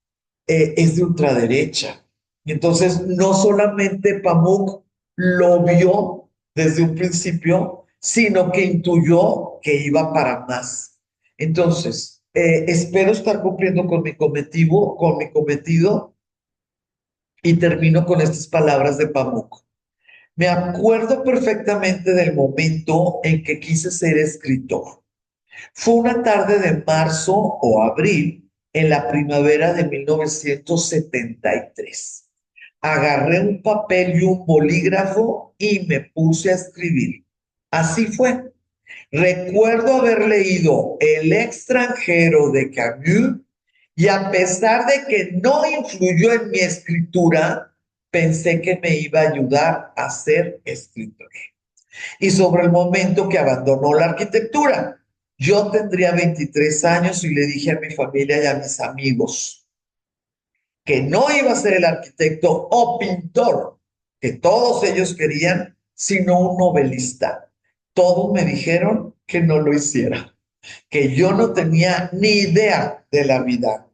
es de ultraderecha. Y entonces, no solamente Pamuk lo vio desde un principio, sino que intuyó que iba para más. Entonces, espero estar cumpliendo con mi cometido y termino con estas palabras de Pamuk. Me acuerdo perfectamente del momento en que quise ser escritor. Fue una tarde de marzo o abril en la primavera de 1973. Agarré un papel y un bolígrafo y me puse a escribir. Así fue. Recuerdo haber leído El extranjero de Camus y a pesar de que no influyó en mi escritura, pensé que me iba a ayudar a ser escritor y sobre el momento que abandonó la arquitectura. Yo tendría 23 años y le dije a mi familia y a mis amigos que no iba a ser el arquitecto o pintor que todos ellos querían, sino un novelista. Todos me dijeron que no lo hiciera, que yo no tenía ni idea de la vida.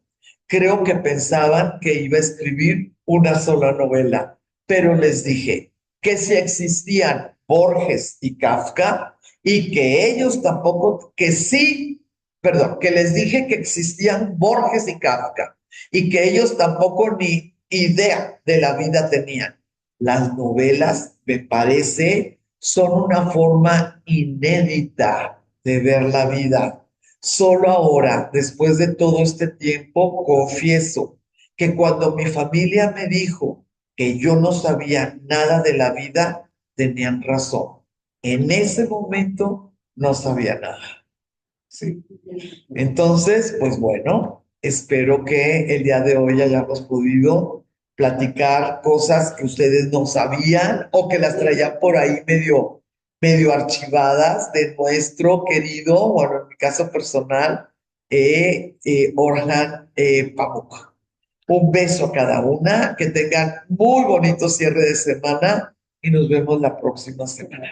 Creo que pensaban que iba a escribir una sola novela, pero les dije que si existían Borges y Kafka y que ellos tampoco, que sí, perdón, que les dije que existían Borges y Kafka y que ellos tampoco ni idea de la vida tenían. Las novelas, me parece, son una forma inédita de ver la vida. Solo ahora, después de todo este tiempo, confieso que cuando mi familia me dijo que yo no sabía nada de la vida, tenían razón. En ese momento no sabía nada. Sí. Entonces, pues bueno, espero que el día de hoy hayamos podido platicar cosas que ustedes no sabían o que las traían por ahí medio archivadas de nuestro querido, bueno, en mi caso personal, Orhan Pamuk. Un beso a cada una, que tengan muy bonito cierre de semana y nos vemos la próxima semana.